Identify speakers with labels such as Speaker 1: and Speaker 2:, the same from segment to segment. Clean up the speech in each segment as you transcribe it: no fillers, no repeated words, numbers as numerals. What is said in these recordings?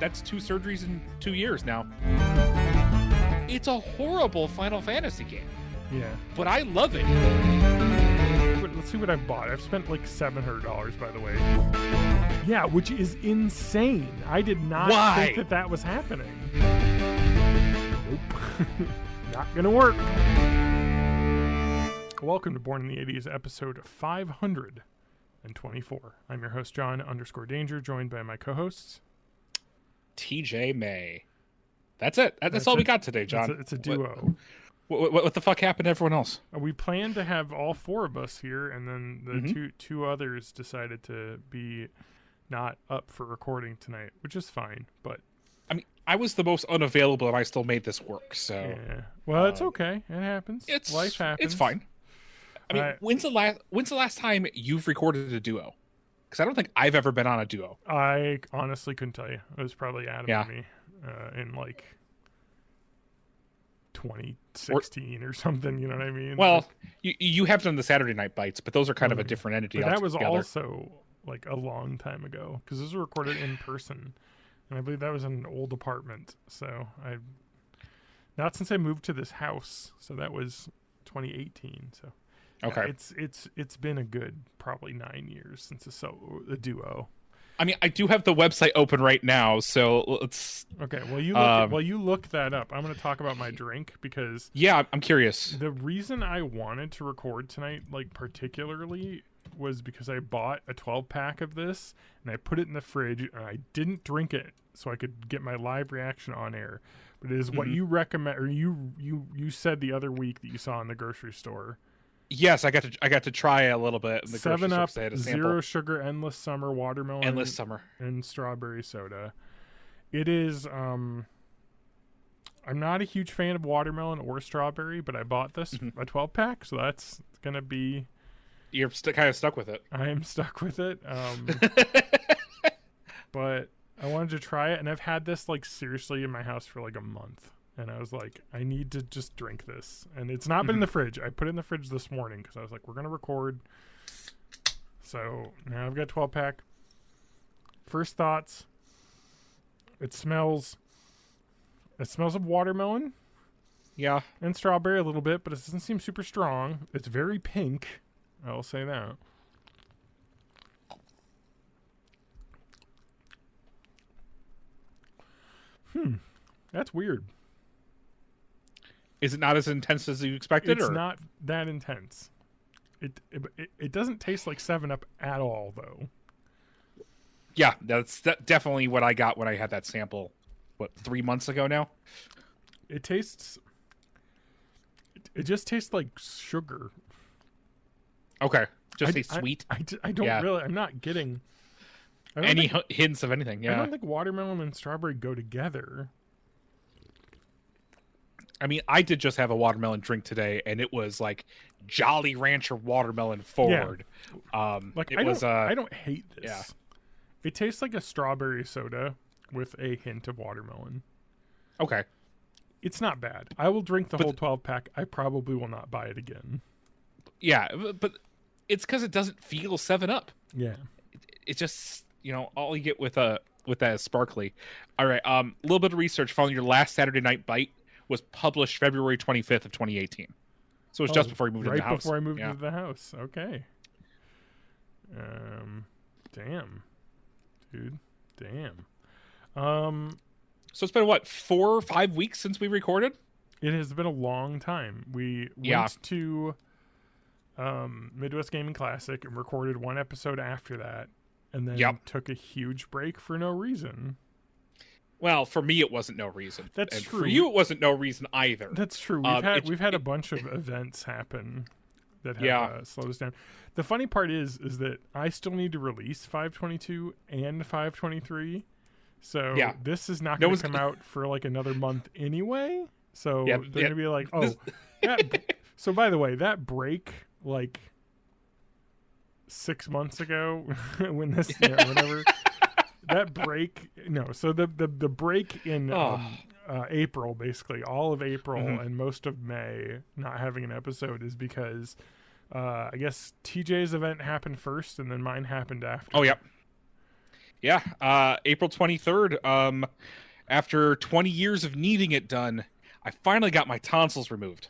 Speaker 1: that's 2 surgeries in 2 years now. It's a horrible Final Fantasy game.
Speaker 2: Yeah.
Speaker 1: But I love it.
Speaker 2: Let's see what I've bought. I've spent like $700, by the way. Yeah, which is insane. I did not think that was happening. Nope. Not gonna work. Welcome to Born in the 80s, episode 524. I'm your host, Jon _Danger, joined by my co-hosts,
Speaker 1: TJ May. That's it. That's all we got today, John.
Speaker 2: It's a duo.
Speaker 1: What the fuck happened to everyone else?
Speaker 2: We planned to have all 4 of us here, and then the two others decided to be not up for recording tonight, which is fine. But
Speaker 1: I mean, I was the most unavailable, and I still made this work. So
Speaker 2: yeah, well, it's okay. It happens. Life happens.
Speaker 1: It's fine. I mean, when's the last time you've recorded a duo? Because I don't think I've ever been on a duo.
Speaker 2: I honestly couldn't tell you. It was probably Adam and me in like 2016 or something, you know what I mean?
Speaker 1: Well, you have done the Saturday Night Bites, but those are kind of a different entity.
Speaker 2: But that was also like a long time ago, because those were recorded in person, and I believe that was in an old apartment. So not since I moved to this house, so that was 2018. So okay, it's been a good probably 9 years since a duo. I
Speaker 1: mean, I do have the website open right now, so let's...
Speaker 2: Okay, well, you look that up. I'm going to talk about my drink, because...
Speaker 1: Yeah, I'm curious.
Speaker 2: The reason I wanted to record tonight, like, particularly, was because I bought a 12-pack of this, and I put it in the fridge, and I didn't drink it, so I could get my live reaction on air. But it is what you recommend, or you said the other week that you saw in the grocery store.
Speaker 1: Yes, I got to try a little bit. In the
Speaker 2: 7-Up, Zero Sugar, Endless Summer, Watermelon,
Speaker 1: Endless Summer,
Speaker 2: and Strawberry Soda. It is. I'm not a huge fan of watermelon or strawberry, but I bought this a 12-pack, so that's gonna be.
Speaker 1: You're kind of stuck with it.
Speaker 2: I am stuck with it. But I wanted to try it, and I've had this like seriously in my house for like a month. And I was like, I need to just drink this. And it's not been in the fridge. I put it in the fridge this morning because I was like, we're going to record. So now I've got a 12-pack. First thoughts. It smells of watermelon.
Speaker 1: Yeah.
Speaker 2: And strawberry a little bit, but it doesn't seem super strong. It's very pink. I will say that. That's weird.
Speaker 1: Is it not as intense as you expected?
Speaker 2: It's not that intense. It doesn't taste like 7-Up at all, though.
Speaker 1: Yeah, that's definitely what I got when I had that sample, 3 months ago now?
Speaker 2: It tastes... It just tastes like sugar.
Speaker 1: Okay. Just tastes sweet?
Speaker 2: I don't really... I'm not getting...
Speaker 1: Any hints of anything, yeah.
Speaker 2: I don't think watermelon and strawberry go together.
Speaker 1: I mean, I did just have a watermelon drink today, and it was like Jolly Rancher watermelon forward.
Speaker 2: Yeah. I don't hate this. Yeah. It tastes like a strawberry soda with a hint of watermelon.
Speaker 1: Okay.
Speaker 2: It's not bad. I will drink the whole 12-pack. I probably will not buy it again.
Speaker 1: Yeah, but it's because it doesn't feel 7-Up.
Speaker 2: Yeah.
Speaker 1: It's just, all you get with that is sparkly. All right, a little bit of research following your last Saturday Night Bite was published February 25th of 2018. So it was just before you moved into the house.
Speaker 2: Right before I moved into the house. Okay. Damn. Dude. Damn.
Speaker 1: So it's been, 4 or 5 weeks since we recorded?
Speaker 2: It has been a long time. We went to Midwest Gaming Classic and recorded one episode after that, and then took a huge break for no reason. Well, for me, it wasn't no reason. That's true.
Speaker 1: For you, it wasn't no reason either.
Speaker 2: That's true. We've had a bunch of events happen that have slowed us down. The funny part is that I still need to release 522 and 523. So this is not going to come out for like another month anyway. So they're going to be like, so by the way, that break like 6 months ago when this, whatever. That break, so the break in April, basically all of April and most of May not having an episode is because I guess TJ's event happened first and then mine happened after.
Speaker 1: Oh, yep. Yeah, April 23rd. After 20 years of needing it done, I finally got my tonsils removed.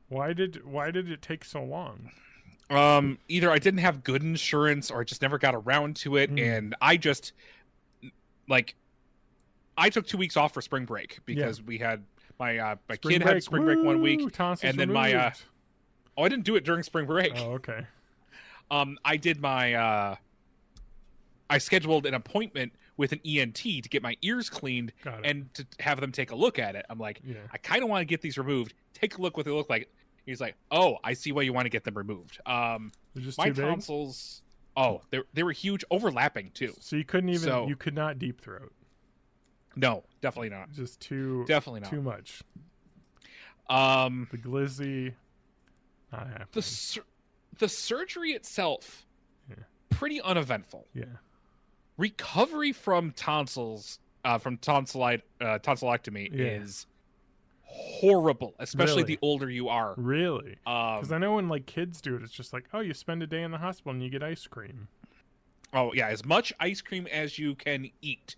Speaker 2: Why did it take so long?
Speaker 1: Either I didn't have good insurance or I just never got around to it, and I just I took 2 weeks off for spring break because we had my kid had spring break 1 week,
Speaker 2: tonsils
Speaker 1: and then
Speaker 2: removed.
Speaker 1: I didn't do it during spring break.
Speaker 2: Oh, okay.
Speaker 1: I did my I scheduled an appointment with an ENT to get my ears cleaned and to have them take a look at it. I'm like, I kind of want to get these removed. Take a look what they look like. He's like, oh, I see why you want to get them removed.
Speaker 2: Just
Speaker 1: my
Speaker 2: too big?
Speaker 1: tonsils, they were huge, overlapping too.
Speaker 2: So you couldn't even you could not deep throat.
Speaker 1: No, definitely not.
Speaker 2: Just too
Speaker 1: too
Speaker 2: much. The glizzy. Not happening.
Speaker 1: The surgery itself, pretty uneventful.
Speaker 2: Yeah.
Speaker 1: Recovery from tonsils, from tonsillectomy is horrible, especially the older you are.
Speaker 2: Really? Because I know when like kids do it, it's just like, oh, you spend a day in the hospital and you get ice cream.
Speaker 1: Oh yeah, as much ice cream as you can eat.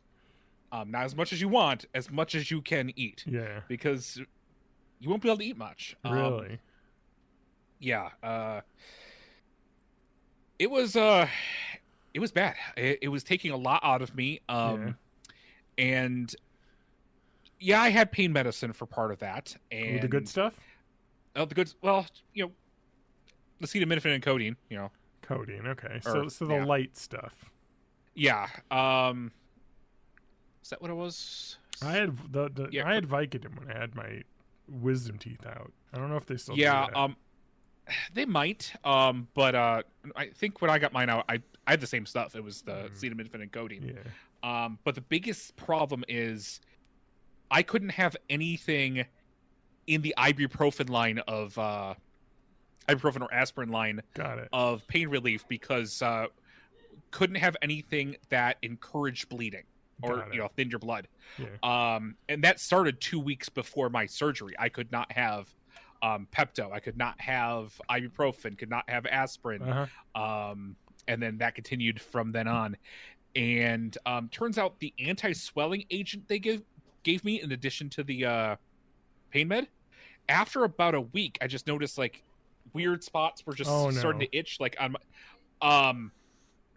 Speaker 1: Not as much as you want, as much as you can eat.
Speaker 2: Yeah.
Speaker 1: Because you won't be able to eat much.
Speaker 2: Really?
Speaker 1: Yeah. It was bad. It was taking a lot out of me. And yeah, I had pain medicine for part of that. And
Speaker 2: the good stuff?
Speaker 1: Oh, the good. Well, acetaminophen and codeine.
Speaker 2: Codeine. Okay. So the light stuff.
Speaker 1: Yeah. Is that what it was?
Speaker 2: I had I had Vicodin when I had my wisdom teeth out. I don't know if they still do that.
Speaker 1: They might. But I think when I got mine out, I had the same stuff. It was the acetaminophen and codeine.
Speaker 2: Yeah.
Speaker 1: But the biggest problem is I couldn't have anything in the ibuprofen line of ibuprofen or aspirin line of pain relief because couldn't have anything that encouraged bleeding or thinned your blood.
Speaker 2: Yeah.
Speaker 1: And that started 2 weeks before my surgery. I could not have Pepto. I could not have ibuprofen. Could not have aspirin. And then that continued from then on. And turns out the anti-swelling agent they gave me in addition to the pain med, after about a week, I just noticed like weird spots were just starting to itch. Like on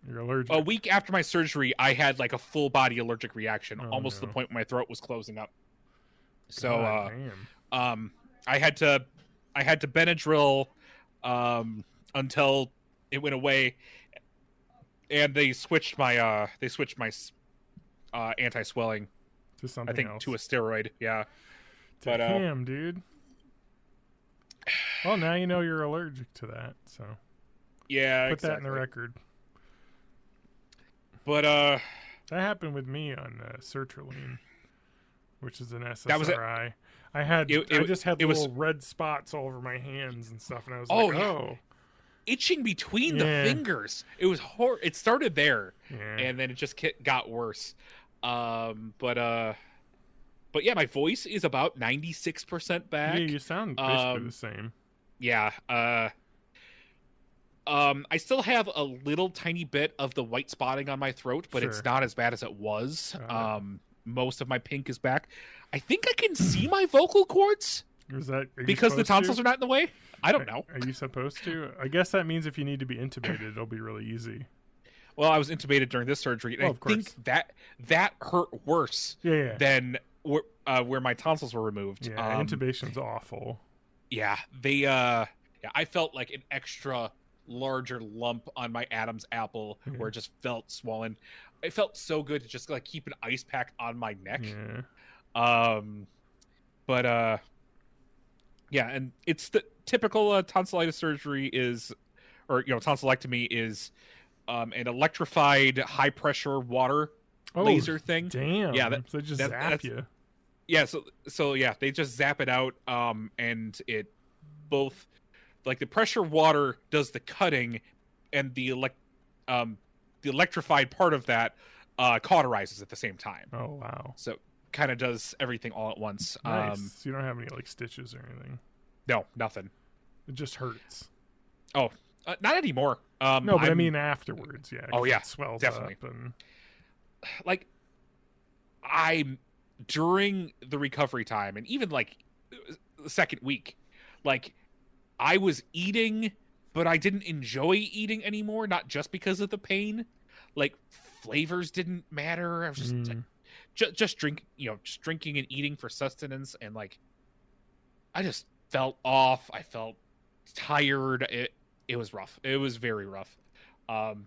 Speaker 2: you're allergic.
Speaker 1: A week after my surgery, I had like a full body allergic reaction, almost to the point where my throat was closing up. So I had to Benadryl until it went away, and they switched my anti-swelling
Speaker 2: to something else.
Speaker 1: To a steroid. Yeah.
Speaker 2: Damn, dude. Well, now you know you're allergic to that, so
Speaker 1: yeah,
Speaker 2: put that in the record.
Speaker 1: But
Speaker 2: that happened with me on sertraline, which is an SSRI.
Speaker 1: That was it.
Speaker 2: I just had little red spots all over my hands and stuff, and I was
Speaker 1: itching between the fingers. It was It started there, and then it just got worse. But yeah, my voice is about 96% back.
Speaker 2: Yeah, you sound basically the same.
Speaker 1: Yeah. I still have a little tiny bit of the white spotting on my throat, but it's not as bad as it was. Most of my pink is back. I think I can see my vocal cords. Because the tonsils are not in the way? I don't know.
Speaker 2: Are you supposed to? I guess that means if you need to be intubated, it'll be really easy.
Speaker 1: Well, I was intubated during this surgery, and I think that hurt worse than where my tonsils were removed.
Speaker 2: Yeah, intubation's awful.
Speaker 1: Yeah, I felt like an extra larger lump on my Adam's apple where it just felt swollen. It felt so good to just like keep an ice pack on my neck. But and it's the typical tonsillitis surgery tonsillectomy is an electrified high pressure water laser thing.
Speaker 2: Damn. Yeah, so they just zap you.
Speaker 1: Yeah, so they just zap it out, and it both like the pressure water does the cutting, and the electrified part of that cauterizes at the same time.
Speaker 2: Oh wow!
Speaker 1: So kind of does everything all at once.
Speaker 2: Nice. So you don't have any like stitches or anything?
Speaker 1: No, nothing.
Speaker 2: It just hurts.
Speaker 1: Oh, not anymore.
Speaker 2: No, but I mean afterwards. Yeah.
Speaker 1: Oh yeah,
Speaker 2: it swells
Speaker 1: definitely.
Speaker 2: up and...
Speaker 1: like I during the recovery time and even like the second week, like I was eating, but I didn't enjoy eating anymore, not just because of the pain. Like flavors didn't matter. I was just like, just drink, just drinking and eating for sustenance, and like I just felt off. I felt tired. It was rough. It was very rough.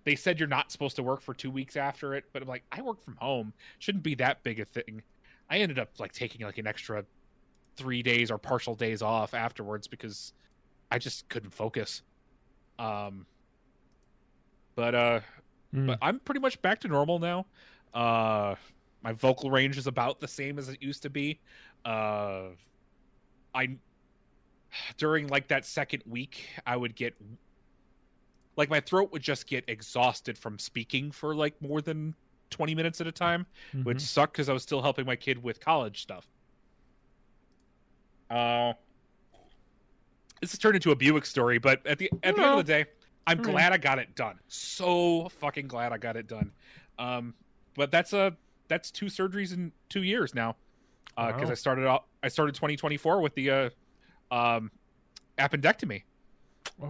Speaker 1: They said you're not supposed to work for 2 weeks after it, but I'm like, I work from home. Shouldn't be that big a thing. I ended up like taking like an extra 3 days or partial days off afterwards because I just couldn't focus. But I'm pretty much back to normal now. My vocal range is about the same as it used to be. I during like that second week, I would get like my throat would just get exhausted from speaking for like more than 20 minutes at a time, which sucked because I was still helping my kid with college stuff. This has turned into a Buick story, but at the end of the day, I'm glad I got it done. So fucking glad I got it done. But that's 2 surgeries in 2 years now. Because I started 2024 with the appendectomy.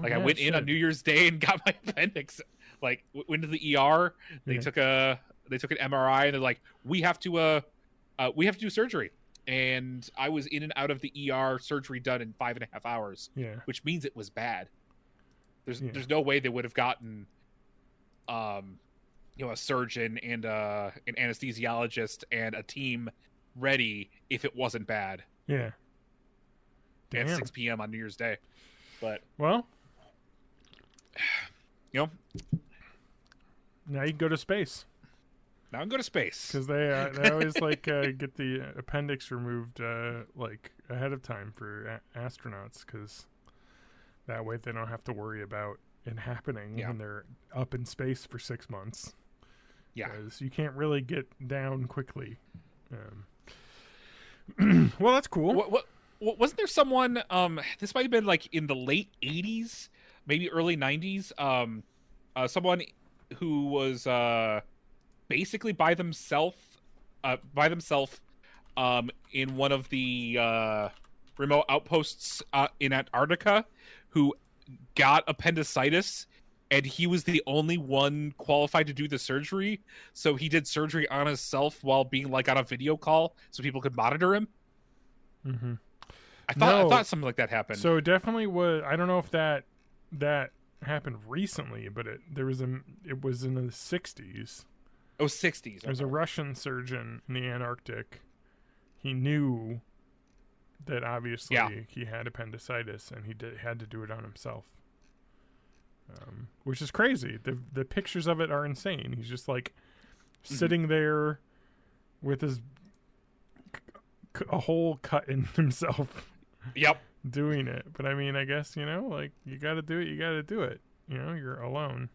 Speaker 1: I went in on New Year's Day and got my appendix. Like went to the ER. They took an MRI and they're like, we have to do surgery. And I was in and out of the ER surgery done in 5.5 hours.
Speaker 2: Yeah,
Speaker 1: which means it was bad. There's no way they would have gotten a surgeon and an anesthesiologist and a team ready if it wasn't bad.
Speaker 2: Yeah.
Speaker 1: At 6 p.m. on New Year's Day. But
Speaker 2: well, now you can go to space.
Speaker 1: Now I can go to space
Speaker 2: because they always like get the appendix removed like ahead of time for astronauts, because that way they don't have to worry about it happening when they're up in space for 6 months. Yeah, because you can't really get down quickly. Well, that's cool.
Speaker 1: What wasn't there someone? This might have been like in the late 80s, maybe early 90s. Someone who was basically by themselves in one of the remote outposts in Antarctica, who got appendicitis, and he was the only one qualified to do the surgery. So he did surgery on himself while being like on a video call so people could monitor him.
Speaker 2: Mm-hmm.
Speaker 1: I thought something like that happened.
Speaker 2: So it definitely was. I don't know if that happened recently, but it was in the 60s.
Speaker 1: Oh, 60s.
Speaker 2: There's a Russian surgeon in the Antarctic. He knew that obviously he had appendicitis, and he had to do it on himself. Which is crazy. The pictures of it are insane. He's just like sitting there with his a hole cut in himself.
Speaker 1: Yep.
Speaker 2: Doing it. But I mean, I guess, like you got to do it. You got to do it. You're alone.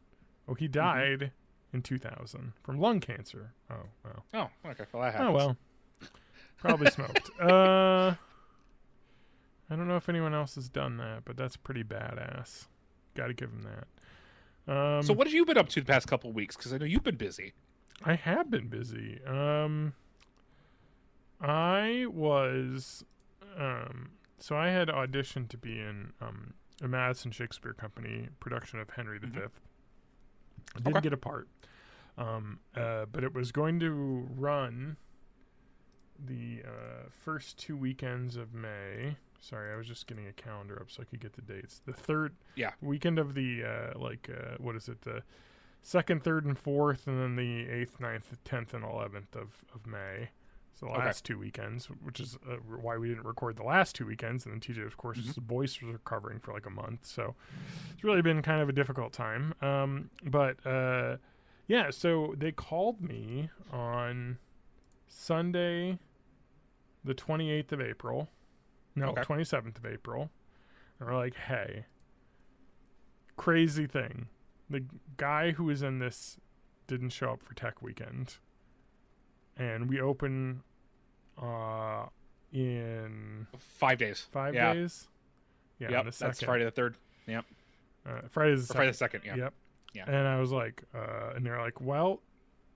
Speaker 2: Oh, he died in 2000 from lung cancer. Oh, well.
Speaker 1: Oh, okay. Well, that happens.
Speaker 2: Oh, well. Probably smoked. I don't know if anyone else has done that, but that's pretty badass. Got to give him that.
Speaker 1: So what have you been up to the past couple of weeks? Because I know you've been busy.
Speaker 2: I have been busy. I was... so I had auditioned to be in a Madison Shakespeare Company production of Henry V. I didn't get a part. But it was going to run the first 2 weekends of May. Sorry, I was just getting a calendar up so I could get the dates. The third weekend of the, what is it? The 2nd, 3rd, and 4th, and then the 8th, 9th, 10th, and 11th of May. So the last 2 weekends, which is why we didn't record the last 2 weekends. And then TJ, of course, his voice was recovering for like a month. So it's really been kind of a difficult time. So they called me on Sunday, the 28th of April. No, 27th of April. And we're like, hey, crazy thing. The guy who was in this didn't show up for tech weekend. And we open in
Speaker 1: 5 days.
Speaker 2: 5 days? Yeah,
Speaker 1: yep,
Speaker 2: on the 2nd.
Speaker 1: That's Friday the 3rd. Yep.
Speaker 2: Friday the 2nd.
Speaker 1: Friday the 2nd, yeah.
Speaker 2: Yep.
Speaker 1: Yeah.
Speaker 2: And I was like, and they're like, well,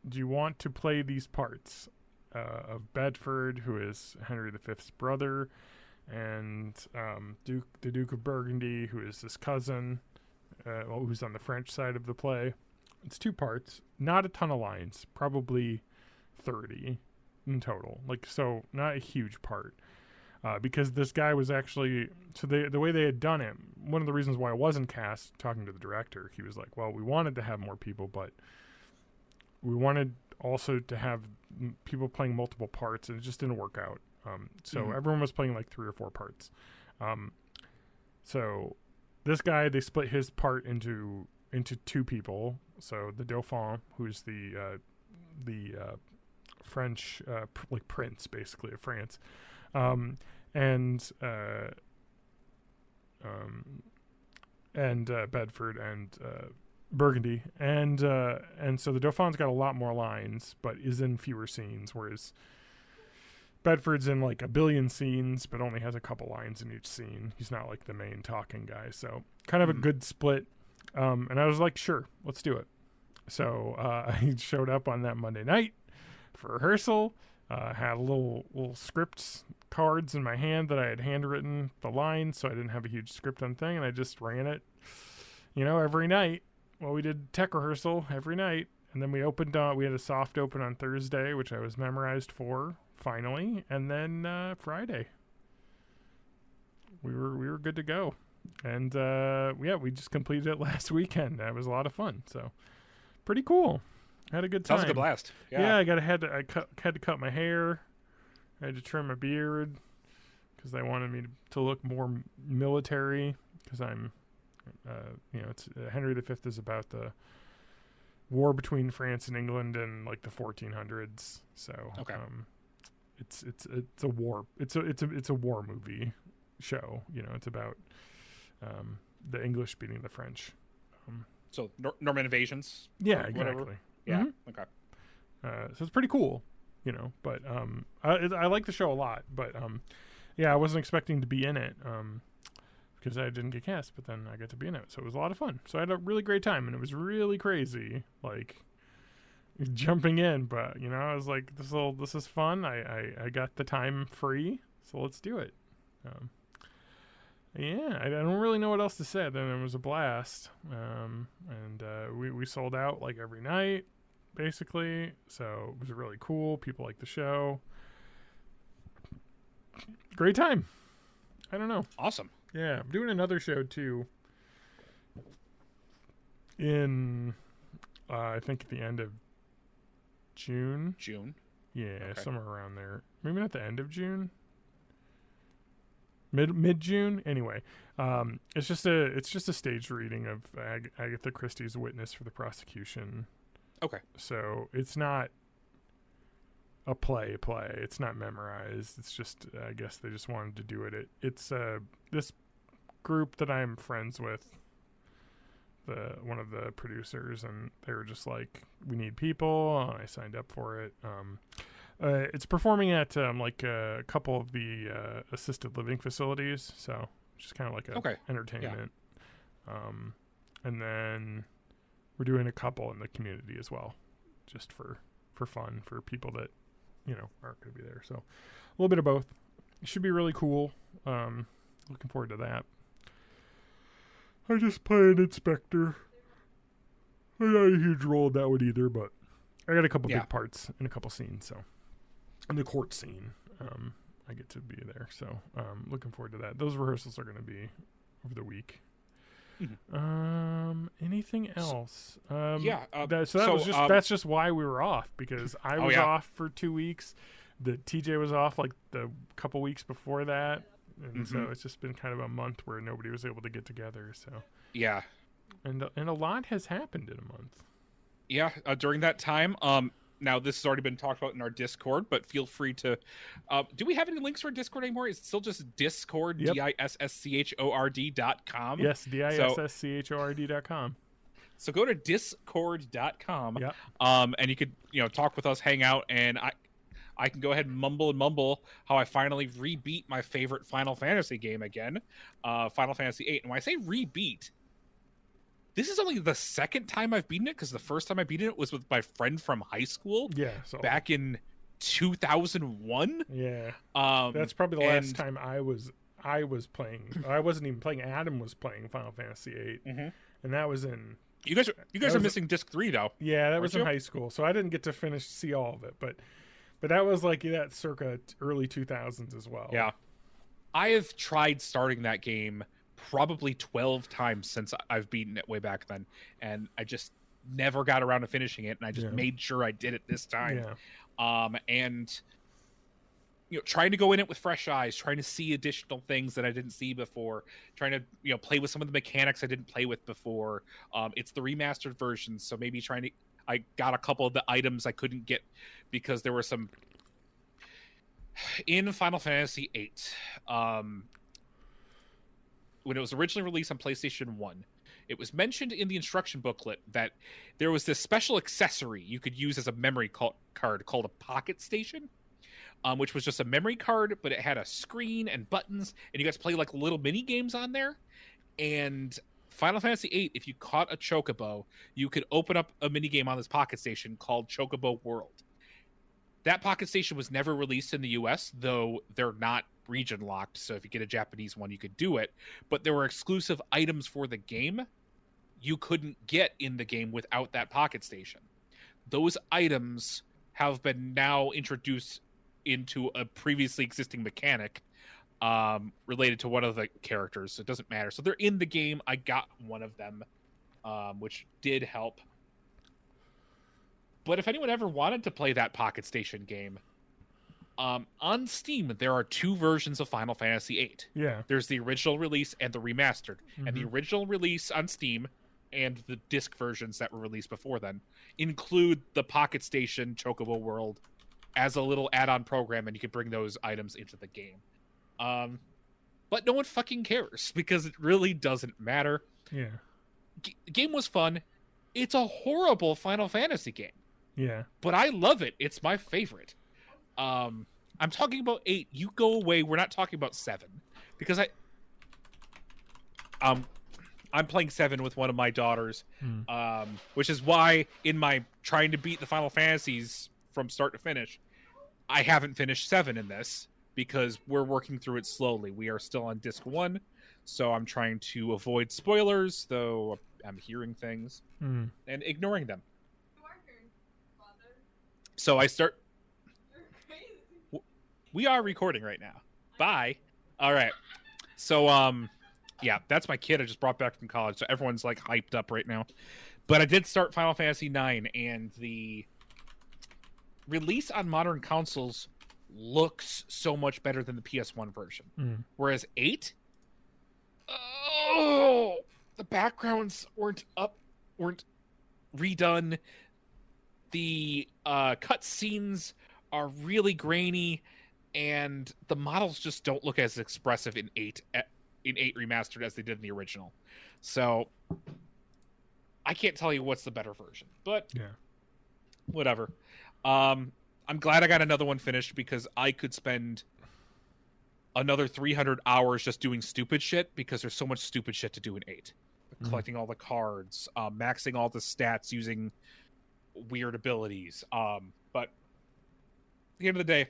Speaker 2: do you want to play these parts of Bedford, who is Henry V's brother, and the Duke of Burgundy, who is his cousin, who's on the French side of the play. It's 2 parts, not a ton of lines, probably 30 in total. Like, so not a huge part. Because this guy was actually, so the way they had done it, one of the reasons why it wasn't cast, talking to the director, he was like, well, we wanted to have more people, but we wanted also to have people playing multiple parts, and it just didn't work out. So everyone was playing like 3 or 4 parts. So this guy, they split his part into 2 people. So the Dauphin, who's the French like prince, basically, of France, and Bedford and Burgundy, and so the Dauphin's got a lot more lines, but is in fewer scenes, whereas Bedford's in like a billion scenes, but only has a couple lines in each scene. He's not like the main talking guy, so kind of a good split. And I was like, sure, let's do it. So I showed up on that Monday night for rehearsal. Had a little script cards in my hand that I had handwritten the lines, so I didn't have a huge script on thing, and I just ran it, every night. Well, we did tech rehearsal every night, and then we opened we had a soft open on Thursday, which I was memorized for finally, and then Friday we were good to go. And we just completed it last weekend. That was a lot of fun, so pretty cool. Had a good time.
Speaker 1: Sounds like a blast.
Speaker 2: Yeah, I had to cut my hair. I had to trim my beard because they wanted me to look more military. Because I'm, it's Henry V is about the war between France and England in like the 1400s. So
Speaker 1: okay.
Speaker 2: It's a war. It's a war movie show. It's about the English beating the French.
Speaker 1: So Norman invasions.
Speaker 2: Yeah, exactly.
Speaker 1: Yeah. Okay.
Speaker 2: So it's pretty cool, But I like the show a lot. But I wasn't expecting to be in it because I didn't get cast. But then I got to be in it, so it was a lot of fun. So I had a really great time, and it was really crazy, like jumping in. But I was like, this is fun. I got the time free, so let's do it. I don't really know what else to say. Then it was a blast, and we sold out like every night, basically. So it was really cool. People liked the show. Great time. I don't know.
Speaker 1: Awesome.
Speaker 2: Yeah, I'm doing another show too. In, I think at the end of June. Yeah, okay. Somewhere around there. Maybe not the end of June. Mid June. Anyway, it's just a staged reading of Agatha Christie's Witness for the prosecution.
Speaker 1: Okay.
Speaker 2: So it's not a play. It's not memorized. It's just I guess they just wanted to do it. It's this group that I'm friends with. One of the producers, and they were just like, we need people. I signed up for it. It's performing at like a couple of the assisted living facilities, so just kind of like a entertainment. Yeah. And then we're doing a couple in the community as well, just for fun for people that aren't going to be there. So a little bit of both. It should be really cool. Looking forward to that. I just play an inspector. I got a huge role in that one either, but I got a couple big parts in a couple scenes. So, in the court scene, I get to be there. So, looking forward to that. Those rehearsals are going to be over the week. Mm-hmm. Anything else? That's just why we were off, because I was off for 2 weeks. The TJ was off like the couple weeks before that. And so it's just been kind of a month where nobody was able to get together. So
Speaker 1: yeah,
Speaker 2: and a lot has happened in a month.
Speaker 1: Yeah, during that time. Now this has already been talked about in our Discord, but feel free to. Do we have any links for our Discord anymore? Is it still just Discord?
Speaker 2: Yep.
Speaker 1: DISSCHORD.com.
Speaker 2: Yes, DISSCHORD.com.
Speaker 1: So go to discord.com.
Speaker 2: Yep.
Speaker 1: And you could talk with us, hang out, and I can go ahead and mumble how I finally rebeat my favorite Final Fantasy game again, Final Fantasy VIII. And when I say rebeat, This is only the second time I've beaten it, because the first time I beat it was with my friend from high school.
Speaker 2: Yeah, so
Speaker 1: back in 2001.
Speaker 2: Yeah,
Speaker 1: Um,
Speaker 2: that's probably the
Speaker 1: and
Speaker 2: last time I was playing. I wasn't even playing. Adam was playing Final Fantasy VIII, and that was in.
Speaker 1: You guys are missing disc 3 though.
Speaker 2: Yeah, that was in high school, so I didn't get to see all of it, but that was like that circa early 2000s as well.
Speaker 1: Yeah, I have tried starting that game probably 12 times since I've beaten it way back then, and I just never got around to finishing it, and I just made sure I did it this time. And trying to go in it with fresh eyes, trying to see additional things that I didn't see before, trying to play with some of the mechanics I didn't play with before. It's the remastered version, so maybe I got a couple of the items I couldn't get because there were some in Final Fantasy VIII. When it was originally released on PlayStation 1, it was mentioned in the instruction booklet that there was this special accessory you could use as a memory card called a pocket station, which was just a memory card, but it had a screen and buttons, and you guys play like little mini games on there. And Final Fantasy VIII, if you caught a chocobo, you could open up a mini game on this pocket station called Chocobo World. That pocket station was never released in the US, though they're not region locked, so if you get a Japanese one, you could do it. But there were exclusive items for the game you couldn't get in the game without that pocket station. Those items have been now introduced into a previously existing mechanic related to one of the characters. So it doesn't matter. So they're in the game. I got one of them, which did help. But if anyone ever wanted to play that pocket station game, on Steam, there are two versions of Final Fantasy VIII.
Speaker 2: Yeah.
Speaker 1: There's the original release and the remastered. And the original release on Steam and the disc versions that were released before then include the pocket station Chocobo World as a little add-on program, and you can bring those items into the game. But no one fucking cares because it really doesn't matter.
Speaker 2: Yeah.
Speaker 1: The game was fun. It's a horrible Final Fantasy game.
Speaker 2: Yeah. But
Speaker 1: I love it. It's my favorite. I'm talking about 8. You go away. We're not talking about 7 because I'm playing 7 with one of my daughters, which is why in my trying to beat the Final Fantasies from start to finish, I haven't finished 7 in this because we're working through it slowly. We are still on disc 1, so I'm trying to avoid spoilers, though I'm hearing things and ignoring them. So I start... We are recording right now. Bye. All right. So, yeah, that's my kid I just brought back from college, so everyone's, like, hyped up right now. But I did start Final Fantasy IX, and the release on modern consoles looks so much better than the PS1 version. Whereas 8... Oh! The backgrounds weren't redone. The cutscenes are really grainy, and the models just don't look as expressive in 8 remastered as they did in the original. So I can't tell you what's the better version, but whatever. I'm glad I got another one finished because I could spend another 300 hours just doing stupid shit because there's so much stupid shit to do in 8. Collecting all the cards, maxing all the stats using weird abilities. But at the end of the day,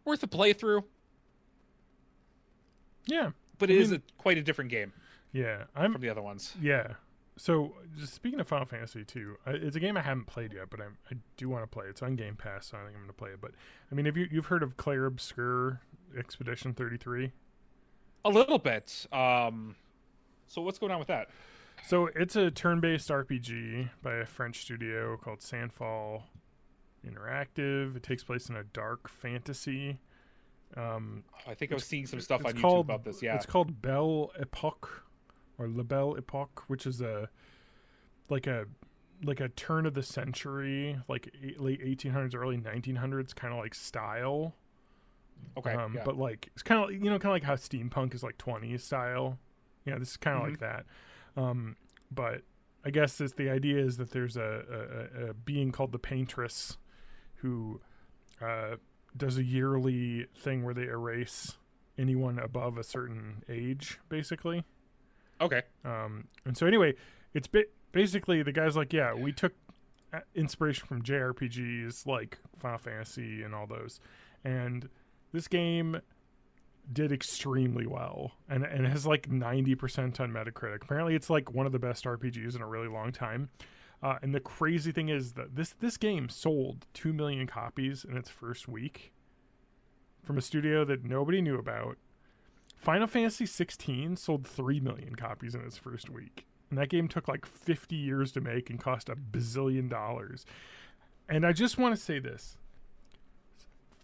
Speaker 1: worth a playthrough.
Speaker 2: Yeah,
Speaker 1: but it is quite a different game.
Speaker 2: Yeah,
Speaker 1: from the other ones.
Speaker 2: Yeah. So, just speaking of Final Fantasy 2, it's a game I haven't played yet, but I do want to play it. It's on Game Pass, so I think I'm going to play it. But I mean, have you've heard of Claire Obscur Expedition 33?
Speaker 1: A little bit. So what's going on with that?
Speaker 2: So it's a turn-based RPG by a French studio called Sandfall Interactive. It takes place in a dark fantasy.
Speaker 1: I think I was seeing some stuff on YouTube about this. Yeah,
Speaker 2: it's called Belle Epoque, or La Belle Epoque, which is like a turn of the century, like late 1800s, early 1900s kind of like style.
Speaker 1: Okay,
Speaker 2: but like it's kind of kind of like how steampunk is like 20s style. Yeah, this is kind of like that. But I guess the idea is that there's a being called the Paintress who does a yearly thing where they erase anyone above a certain age, basically.
Speaker 1: Okay.
Speaker 2: And so anyway, it's basically the guy's like, yeah, we took inspiration from JRPGs like Final Fantasy and all those, and this game did extremely well, and it has like 90% on Metacritic. Apparently, it's like one of the best RPGs in a really long time. And the crazy thing is that this game sold 2 million copies in its first week from a studio that nobody knew about. Final Fantasy 16 sold 3 million copies in its first week. And that game took like 50 years to make and cost $1 billion. And I just want to say this.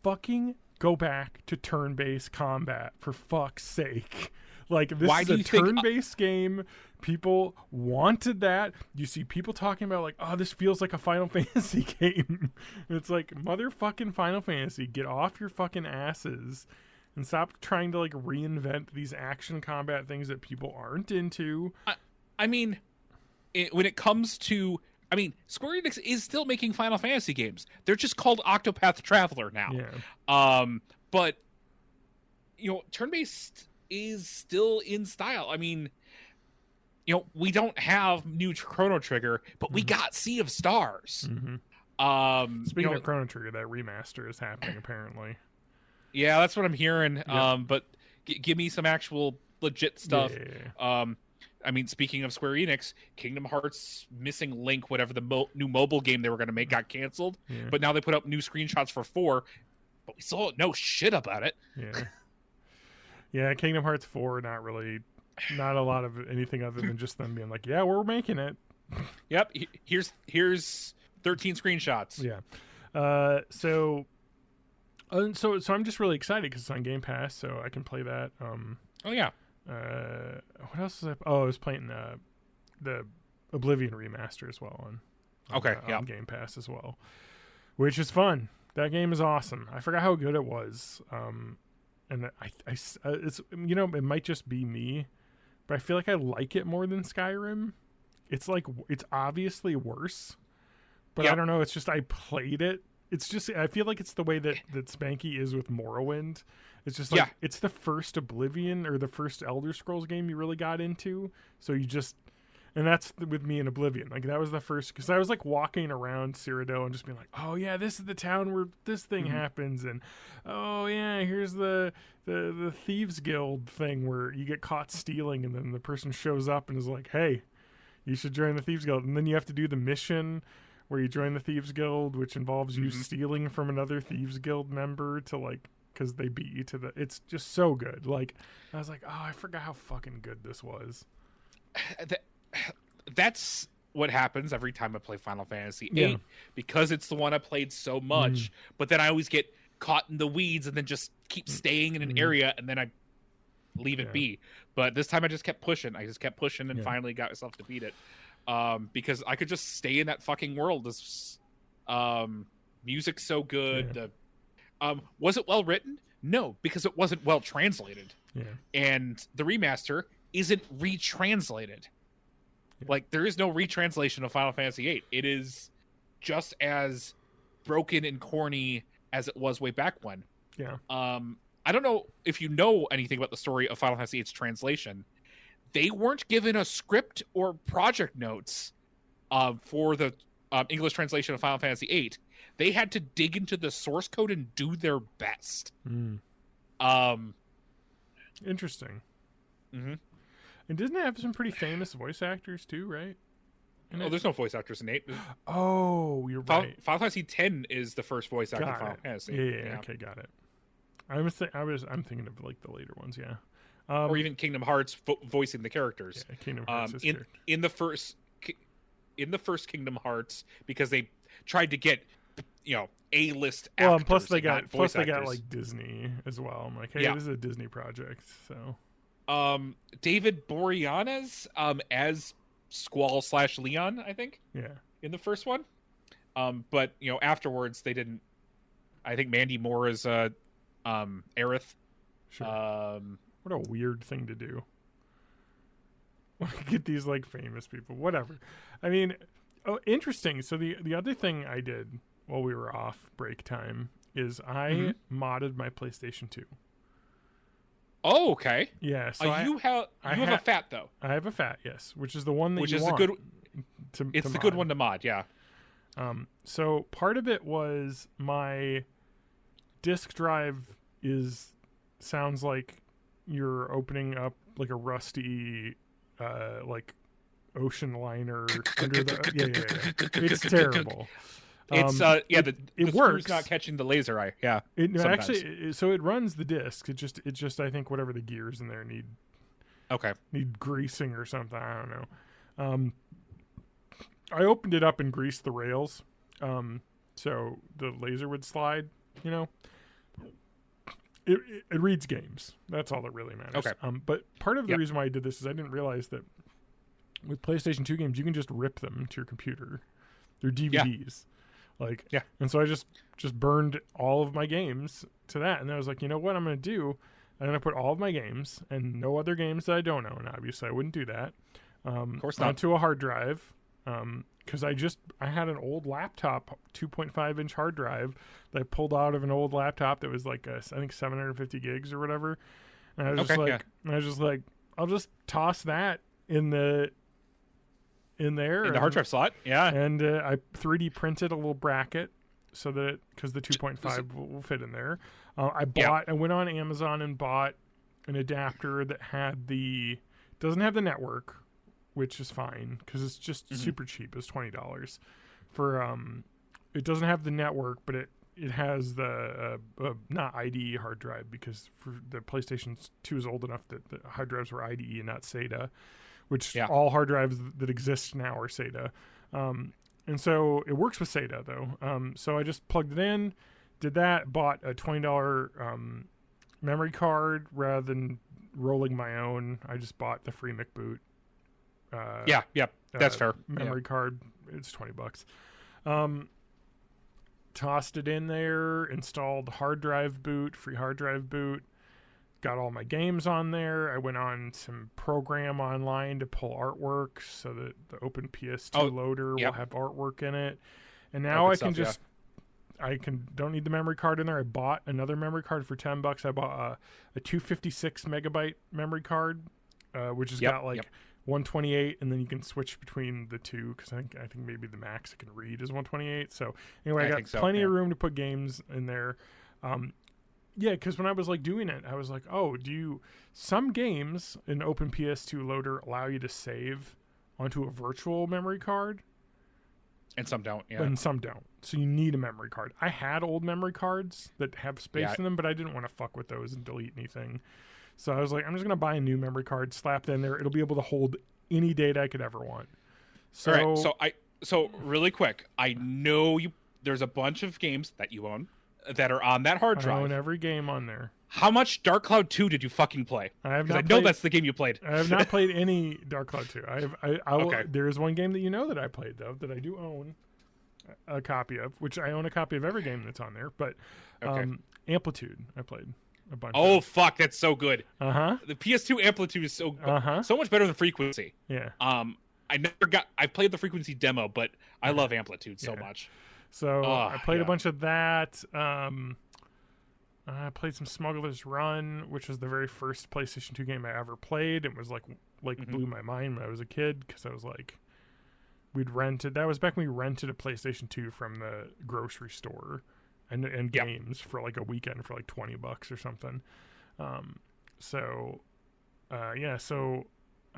Speaker 2: Fucking go back to turn-based combat, for fuck's sake. Like, this is a turn-based game. People wanted that. You see people talking about, like, oh, this feels like a Final Fantasy game. It's like, motherfucking Final Fantasy, get off your fucking asses and stop trying to, like, reinvent these action combat things that people aren't into.
Speaker 1: I mean, when it comes to... I mean, Square Enix is still making Final Fantasy games. They're just called Octopath Traveler now.
Speaker 2: Yeah.
Speaker 1: But, you know, turn-based is still in style. I mean, you know, we don't have new Chrono Trigger, but we got Sea of Stars.
Speaker 2: Speaking of Chrono Trigger, that remaster is happening, apparently.
Speaker 1: Yeah, that's what I'm hearing.
Speaker 2: Yep.
Speaker 1: But give me some actual legit stuff.
Speaker 2: Yeah.
Speaker 1: I mean, speaking of Square Enix, Kingdom Hearts Missing Link, whatever the new mobile game they were going to make, got canceled.
Speaker 2: Yeah.
Speaker 1: But now they put up new screenshots for 4, but we still don't know shit about it.
Speaker 2: Yeah. Yeah, Kingdom Hearts 4, not a lot of anything other than just them being like, yeah, we're making it.
Speaker 1: Yep. Here's 13 screenshots.
Speaker 2: Yeah. So I'm just really excited because it's on Game Pass, so I can play that.
Speaker 1: Oh, yeah.
Speaker 2: What else was I was playing the Oblivion remaster as well on Game Pass as well, which is fun. That game is awesome. I forgot how good it was. And it's, you know, it might just be me, but I feel like I like it more than Skyrim. It's like, it's obviously worse, but I don't know. It's just, I played it. It's just, I feel like it's the way that Spanky is with Morrowind. It's just like, it's the first Oblivion or the first Elder Scrolls game you really got into. So you just, and that's with me in Oblivion. Like, that was the first, because I was like walking around Cyrodiil and just being like, oh yeah, this is the town where this thing happens. And oh yeah, here's the Thieves Guild thing where you get caught stealing and then the person shows up and is like, hey, you should join the Thieves Guild. And then you have to do the mission where you join the Thieves Guild, which involves you stealing from another Thieves Guild member to, like, because they beat you to the... It's just so good. Like, I was like, oh, I forgot how fucking good this was.
Speaker 1: That's what happens every time I play Final Fantasy VIII, because it's the one I played so much, but then I always get caught in the weeds and then just keep staying in an area and then I leave it be. But this time I just kept pushing. And finally got myself to beat it. Because I could just stay in that fucking world. This music's so good. Was it well written? No, because it wasn't well translated.
Speaker 2: Yeah.
Speaker 1: And the remaster isn't retranslated. Yeah. Like, there is no retranslation of Final Fantasy VIII. It is just as broken and corny as it was way back when.
Speaker 2: Yeah.
Speaker 1: I don't know if you know anything about the story of Final Fantasy VIII's translation. They weren't given a script or project notes for the English translation of Final Fantasy VIII. They had to dig into the source code and do their best.
Speaker 2: Interesting.
Speaker 1: Mm-hmm.
Speaker 2: And didn't it have some pretty famous voice actors too, right?
Speaker 1: There's no voice actors in 8.
Speaker 2: Oh, you're right.
Speaker 1: Final Fantasy X is the first voice actor in Final Fantasy.
Speaker 2: Yeah. Okay, got it. I'm thinking of like the later ones, yeah.
Speaker 1: Or even Kingdom Hearts voicing the characters.
Speaker 2: Yeah, Kingdom Hearts
Speaker 1: in the first Kingdom Hearts, because they tried to get, you know, A-list actors.
Speaker 2: Well, plus they got
Speaker 1: actors.
Speaker 2: like Disney as well. I'm like, hey, this is a Disney project, so.
Speaker 1: David Boreanaz as Squall / Leon, I think.
Speaker 2: Yeah.
Speaker 1: In the first one, but you know, afterwards they didn't. I think Mandy Moore is Aerith.
Speaker 2: Sure. What a weird thing to do. Get these like famous people, whatever. I mean, interesting. So the other thing I did while we were off break time is I modded my PlayStation 2.
Speaker 1: Oh, okay.
Speaker 2: Yeah. So
Speaker 1: you have a fat though.
Speaker 2: I have a fat, yes, which is the one that
Speaker 1: Which
Speaker 2: you
Speaker 1: is
Speaker 2: want
Speaker 1: the good.
Speaker 2: to
Speaker 1: It's the
Speaker 2: mod.
Speaker 1: good one to mod. Yeah.
Speaker 2: So part of it was my disk drive sounds like you're opening up like a rusty like ocean liner under the yeah. It's terrible.
Speaker 1: It's the
Speaker 2: it
Speaker 1: screw's
Speaker 2: works.
Speaker 1: not catching the laser eye. Yeah.
Speaker 2: It
Speaker 1: sometimes.
Speaker 2: actually so it runs the disk. It just I think whatever the gears in there need greasing or something. I don't know. I opened it up and greased the rails, so the laser would slide. You know, it reads games. That's all that really matters.
Speaker 1: Okay.
Speaker 2: But part of the reason why I did this is I didn't realize that with PlayStation 2 games you can just rip them to your computer. They're DVDs. And so I just burned all of my games to that, and I was like, you know what I'm going to do? I'm going to put all of my games and no other games that I don't own. Obviously, I wouldn't do that.
Speaker 1: Of course not.
Speaker 2: Onto a hard drive, because I had an old laptop, 2.5-inch hard drive that I pulled out of an old laptop that was like I think 750 gigs or whatever. And I was just like, I'll just toss that in there
Speaker 1: in the hard drive slot. Yeah.
Speaker 2: And I 3D printed a little bracket so that because the 2.5 will fit in there. I went on Amazon and bought an adapter that doesn't have the network, which is fine because it's just super cheap. It's $20 for it doesn't have the network, but it has the not IDE hard drive because for the PlayStation 2 is old enough that the hard drives were IDE and not SATA, which all hard drives that exist now are SATA. And so it works with SATA though. So I just plugged it in, did that, bought a $20 memory card rather than rolling my own. I just bought the free McBoot.
Speaker 1: That's fair.
Speaker 2: Memory card. It's $20. Tossed it in there, installed free hard drive boot, got all my games on there. I went on some program online to pull artwork so that the Open PS2 loader will have artwork in it. And now don't need the memory card in there. I bought another memory card for $10. I bought a 256 megabyte memory card, which has got 128, and then you can switch between the two because I think maybe the max it can read is 128. So anyway, I got plenty of room to put games in there. Because when I was doing it, I was like, some games in Open PS2 loader allow you to save onto a virtual memory card,
Speaker 1: and some don't. Yeah,
Speaker 2: and some don't. So you need a memory card. I had old memory cards that have space in them, but I didn't want to fuck with those and delete anything. So I was like, I'm just gonna buy a new memory card, slap it in there. It'll be able to hold any data I could ever want. So,
Speaker 1: all right, so really quick, I know there's a bunch of games that you own that are on that hard drive.
Speaker 2: I own every game on there.
Speaker 1: How much Dark Cloud 2 did you fucking play? I know that's the game you played.
Speaker 2: I have not played any Dark Cloud 2. There is one game that that I played though that I do own a copy of, which I own a copy of every game that's on there. But Amplitude, I played a bunch.
Speaker 1: Oh fuck, that's so good.
Speaker 2: The
Speaker 1: PS2 Amplitude is so much better than Frequency.
Speaker 2: Yeah.
Speaker 1: I played the Frequency demo, but I love Amplitude so much.
Speaker 2: So I played a bunch of that. I played some Smuggler's Run, which was the very first PlayStation 2 game I ever played. It was blew my mind when I was a kid because I was like, that was back when we rented a PlayStation 2 from the grocery store and games for a weekend for $20 or something. So I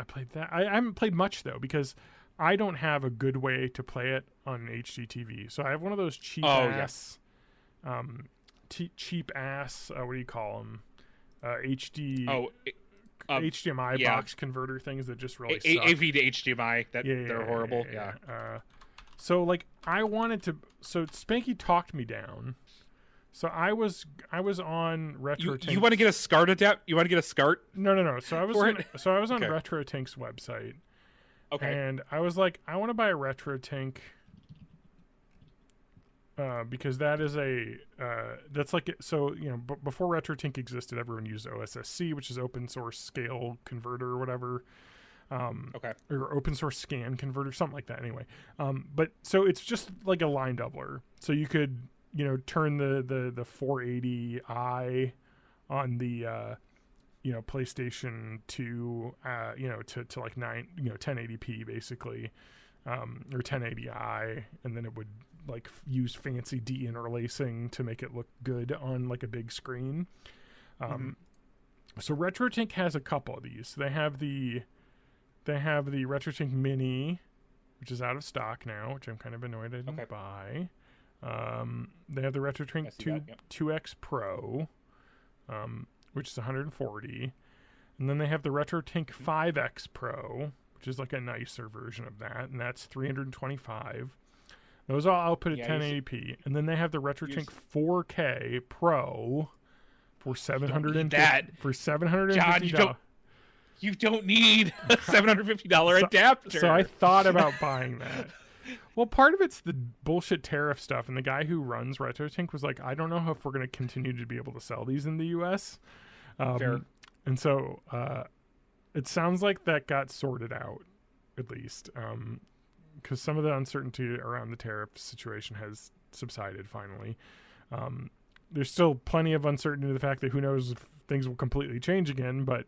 Speaker 2: played that. I haven't played much though because I don't have a good way to play it on an HD TV. So I have one of those cheap ass, what do you call them? HD. HDMI box converter things that just really suck.
Speaker 1: AV to HDMI. They're horrible. Yeah.
Speaker 2: So I wanted to. So Spanky talked me down. So I was on RetroTink.
Speaker 1: You want to get a SCART adapt? You want to get a SCART?
Speaker 2: No. So I was on RetroTink's website.
Speaker 1: Okay.
Speaker 2: And I was like, I want to buy a RetroTink because that is that's before RetroTink existed, everyone used OSSC, which is open source scale converter or whatever. Or open source scan converter, something like that. Anyway, but so it's just like a line doubler. So you could turn the 480i on the PlayStation 2, to like 1080p basically, or 1080i, and then it would like use fancy deinterlacing to make it look good on like a big screen. So RetroTink has a couple of these. They have the RetroTink Mini, which is out of stock now, which I'm kind of annoyed I didn't buy. They have the RetroTink 2X Pro, which is 140, and then they have the RetroTink 5X Pro, which is like a nicer version of that, and that's 325. Those all output at 1080p, and then they have the RetroTink 4K Pro for $750.
Speaker 1: John, you don't need a $750 adapter.
Speaker 2: So I thought about buying that. Well, part of it's the bullshit tariff stuff, and the guy who runs RetroTink was like, I don't know if we're going to continue to be able to sell these in the U.S.
Speaker 1: Fair.
Speaker 2: And so it sounds like that got sorted out, at least, because some of the uncertainty around the tariff situation has subsided finally. There's still plenty of uncertainty to the fact that who knows if things will completely change again, but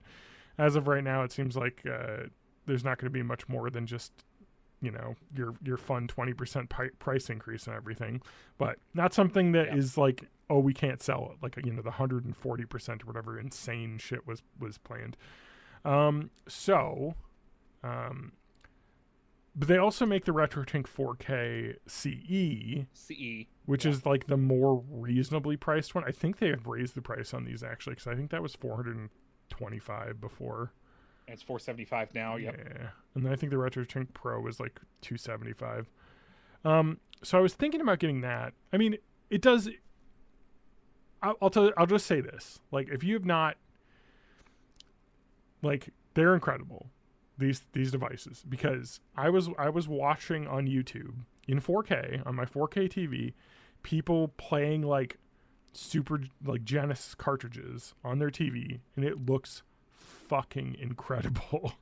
Speaker 2: as of right now, it seems like there's not going to be much more than just, your fun 20% price increase and everything, but not something that is like, oh, we can't sell it. Like, the 140% or whatever insane shit was planned. But they also make the RetroTink 4K CE, which is like the more reasonably priced one. I think they have raised the price on these actually, because I think that was $425 before.
Speaker 1: And it's $475 now. Yep.
Speaker 2: Yeah, and then I think the RetroTink Pro was like $275. So I was thinking about getting that. I mean, it does. I'll just say this: like, if you have not, like, they're incredible. These devices, because I was watching on YouTube in 4K on my 4K TV, people playing like super like Genesis cartridges on their TV, and it looks fucking incredible.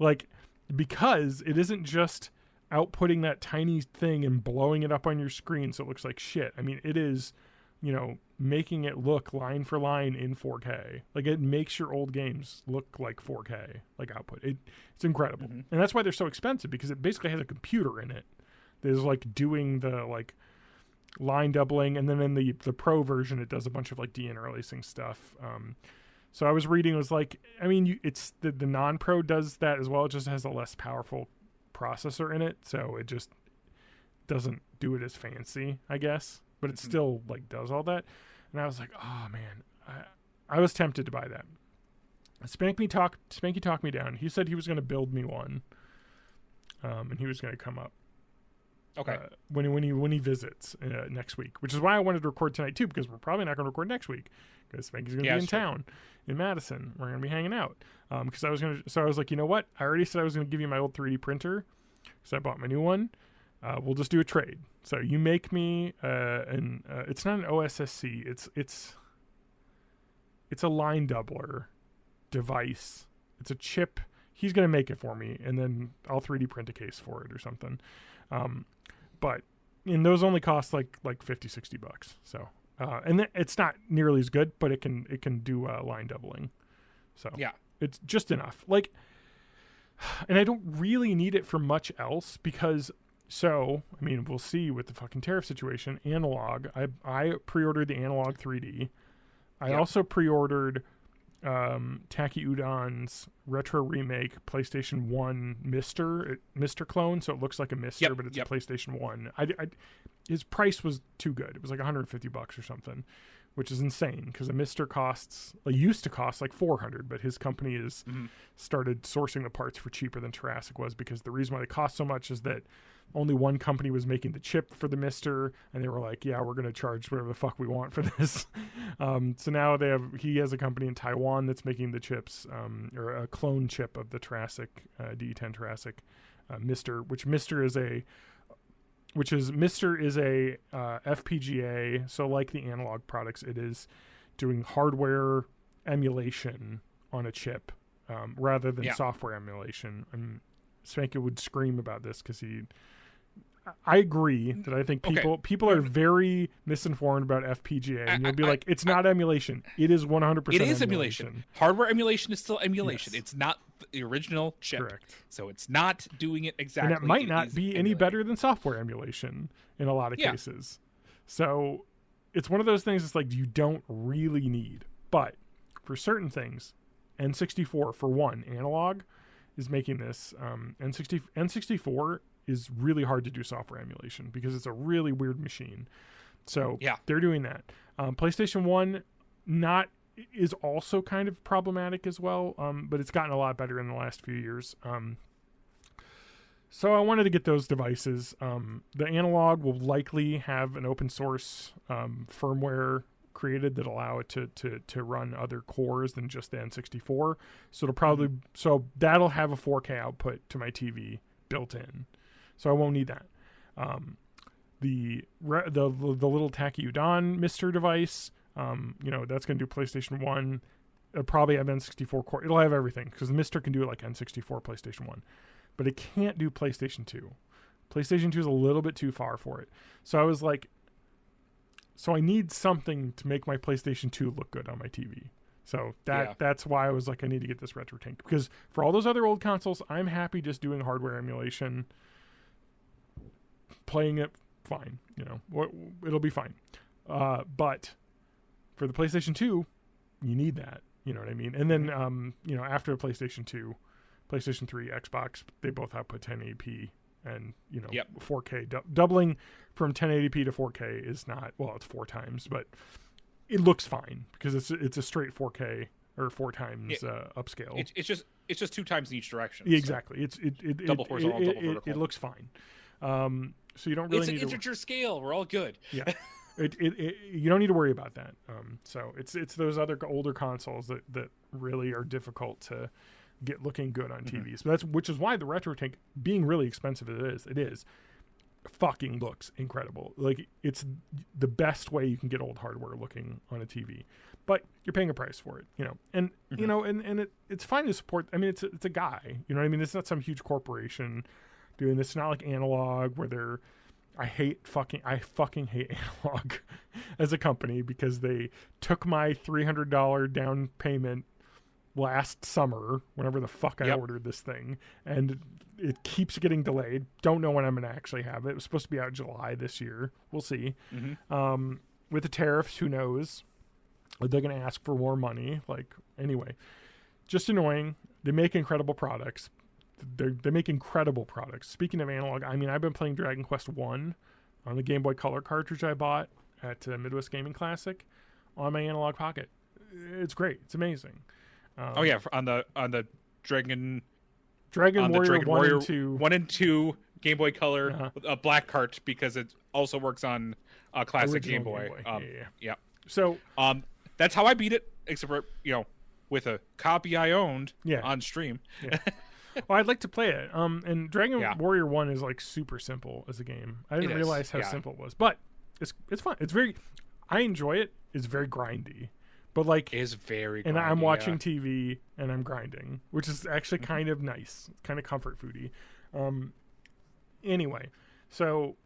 Speaker 2: Like, because it isn't just outputting that tiny thing and blowing it up on your screen so it looks like shit. I mean, it is, making it look line for line in 4K. Like, it makes your old games look like 4K, like output. It's incredible. And that's why they're so expensive, because it basically has a computer in it that is like doing the like line doubling, and then in the Pro version it does a bunch of like deinterlacing stuff. So I was reading, it was like, I mean, it's the non-Pro does that as well. It just has a less powerful processor in it, so it just doesn't do it as fancy, I guess. But it still like does all that, and I was like, oh man, I was tempted to buy that. Spanky talked me down. He said he was going to build me one, and he was going to come up.
Speaker 1: Okay.
Speaker 2: When he visits next week, which is why I wanted to record tonight too, because we're probably not going to record next week because Spanky's going to be in town in Madison. We're going to be hanging out. Because I was like, you know what? I already said I was going to give you my old 3D printer because I bought my new one. We'll just do a trade. So you make me it's not an OSSC. It's a line doubler device. It's a chip. He's going to make it for me, and then I'll 3D print a case for it or something. And those only cost like $50-$60. So and it's not nearly as good, but it can do line doubling. So yeah, it's just enough. Like, and I don't really need it for much else because. So, I mean, we'll see with the fucking tariff situation. Analog, I pre-ordered the Analog 3D. I also pre-ordered Taki Udon's retro remake PlayStation 1 Mister clone, so it looks like a Mister, but it's a PlayStation 1. His price was too good. It was like $150 or something, which is insane because a Mister used to cost like $400, but his company has started sourcing the parts for cheaper than Jurassic was, because the reason why they cost so much is that only one company was making the chip for the Mister, and they were like, yeah, we're going to charge whatever the fuck we want for this. So now he has a company in Taiwan that's making the chips, or a clone chip of the Jurassic, D10 Jurassic Mister, which Mister is a FPGA. So like the Analog products, it is doing hardware emulation on a chip rather than software emulation. And Spanky would scream about this because I agree that I think people are very misinformed about FPGA, and you'll be like, it's not emulation. It is 100%
Speaker 1: It is emulation. Hardware emulation is still emulation. Yes. It's not the original chip.
Speaker 2: Correct.
Speaker 1: So it's not doing it exactly.
Speaker 2: And it might not be any better than software emulation in a lot of cases. So it's one of those things that's like you don't really need. But for certain things, N64, for one, analog is making this. N64 is really hard to do software emulation because it's a really weird machine. So they're doing that. PlayStation 1 is also kind of problematic as well, but it's gotten a lot better in the last few years. So I wanted to get those devices. The analog will likely have an open source firmware created that allow it to run other cores than just the N64. So it'll probably that'll have a 4K output to my TV built in. So I won't need that. The little Tachyon Mister device, that's going to do PlayStation 1. It'll probably have N64 core. It'll have everything because the Mister can do it like N64, PlayStation 1. But it can't do PlayStation 2. PlayStation 2 is a little bit too far for it. So I was like, I need something to make my PlayStation 2 look good on my TV. So that's why I was like, I need to get this RetroTink. Because for all those other old consoles, I'm happy just doing hardware emulation. Playing it fine, it'll be fine. But for the PlayStation 2, you need that, you know what I mean? And then, after the PlayStation 2, PlayStation 3, Xbox, they both output 1080p and, 4K. Doubling from 1080p to 4K is not, it's 4 times, but it looks fine because it's a straight 4K or 4 times upscale.
Speaker 1: It's just 2 times in each direction.
Speaker 2: Yeah, exactly.
Speaker 1: So. Double horizontal, double vertical.
Speaker 2: It looks fine. So you don't really need
Speaker 1: an integer scale. We're all good.
Speaker 2: Yeah, you don't need to worry about that. So it's those other older consoles that really are difficult to get looking good on TVs. But which is why the RetroTink, being really expensive as it is, fucking looks incredible. Like it's the best way you can get old hardware looking on a TV. But you're paying a price for it, and it's fine to support. I mean, it's a guy, you know what I mean? It's not some huge corporation doing this. It's not like analog where I fucking hate analog as a company because they took my $300 down payment last summer, whenever the fuck I ordered this thing, and it keeps getting delayed. Don't know when I'm going to actually have it. It was supposed to be out July this year. We'll see. With the tariffs, who knows? Are they going to ask for more money? Anyway, just annoying. They make incredible products. They make incredible products. Speaking of analog, I mean, I've been playing Dragon Quest 1 on the Game Boy Color cartridge I bought at Midwest Gaming Classic on my Analog Pocket. It's great. It's amazing.
Speaker 1: On the Dragon
Speaker 2: Warrior
Speaker 1: 1 and 2 Game Boy Color black cart, because it also works on classic Game Boy.
Speaker 2: So
Speaker 1: that's how I beat it, except for with a copy I owned on stream.
Speaker 2: Well, I'd like to play it. And Dragon Warrior 1 is super simple as a game. I didn't realize how simple it was, but it's fun. I enjoy it. It's very grindy, but it
Speaker 1: is very grindy,
Speaker 2: and I'm watching TV and I'm grinding, which is actually kind of nice, kind of comfort foody. Anyway, so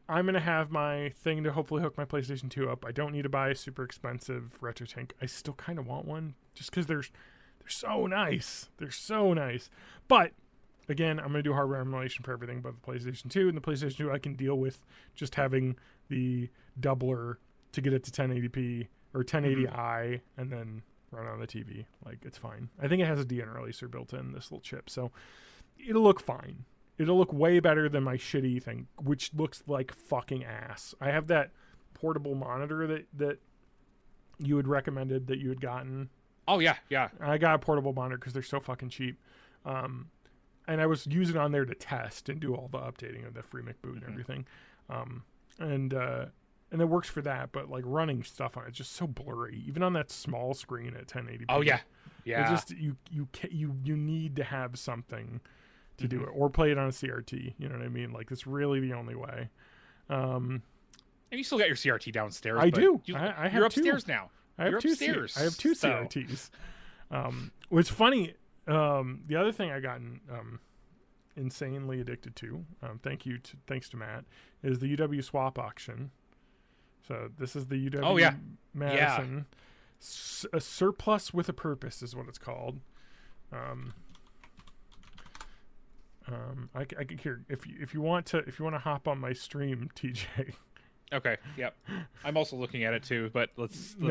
Speaker 2: I'm going to have my thing to hopefully hook my PlayStation 2 up. I don't need to buy a super expensive RetroTink. I still kind of want one just because they're so nice. They're so nice. But again, I'm going to do hardware emulation for everything but the PlayStation 2. And the PlayStation 2, I can deal with just having the doubler to get it to 1080p or 1080i and then run on the TV. It's fine. I think it has a de-interlacer built in, this little chip. So it'll look fine. It'll look way better than my shitty thing, which looks like fucking ass. I have that portable monitor that you had recommended that you had gotten.
Speaker 1: Oh, yeah.
Speaker 2: I got a portable monitor because they're so fucking cheap. And I was using it on there to test and do all the updating of the free McBoot and everything. And it works for that, but running stuff on it's just so blurry, even on that small screen at 1080p.
Speaker 1: Oh, yeah.
Speaker 2: Just you need to have something to do it, or play it on a CRT. You know what I mean? It's really the only way.
Speaker 1: And you still got your CRT downstairs.
Speaker 2: I do.
Speaker 1: I have you're upstairs
Speaker 2: two.
Speaker 1: now.
Speaker 2: I have two
Speaker 1: upstairs.
Speaker 2: I have two CRTs. What's funny, the other thing I got insanely addicted to, thanks to Matt, is the UW swap auction. So this is the UW Madison. A surplus with a purpose is what it's called. I could hear if you want to hop on my stream, TJ.
Speaker 1: Okay. Yep. I'm also looking at it too, but let's.
Speaker 2: We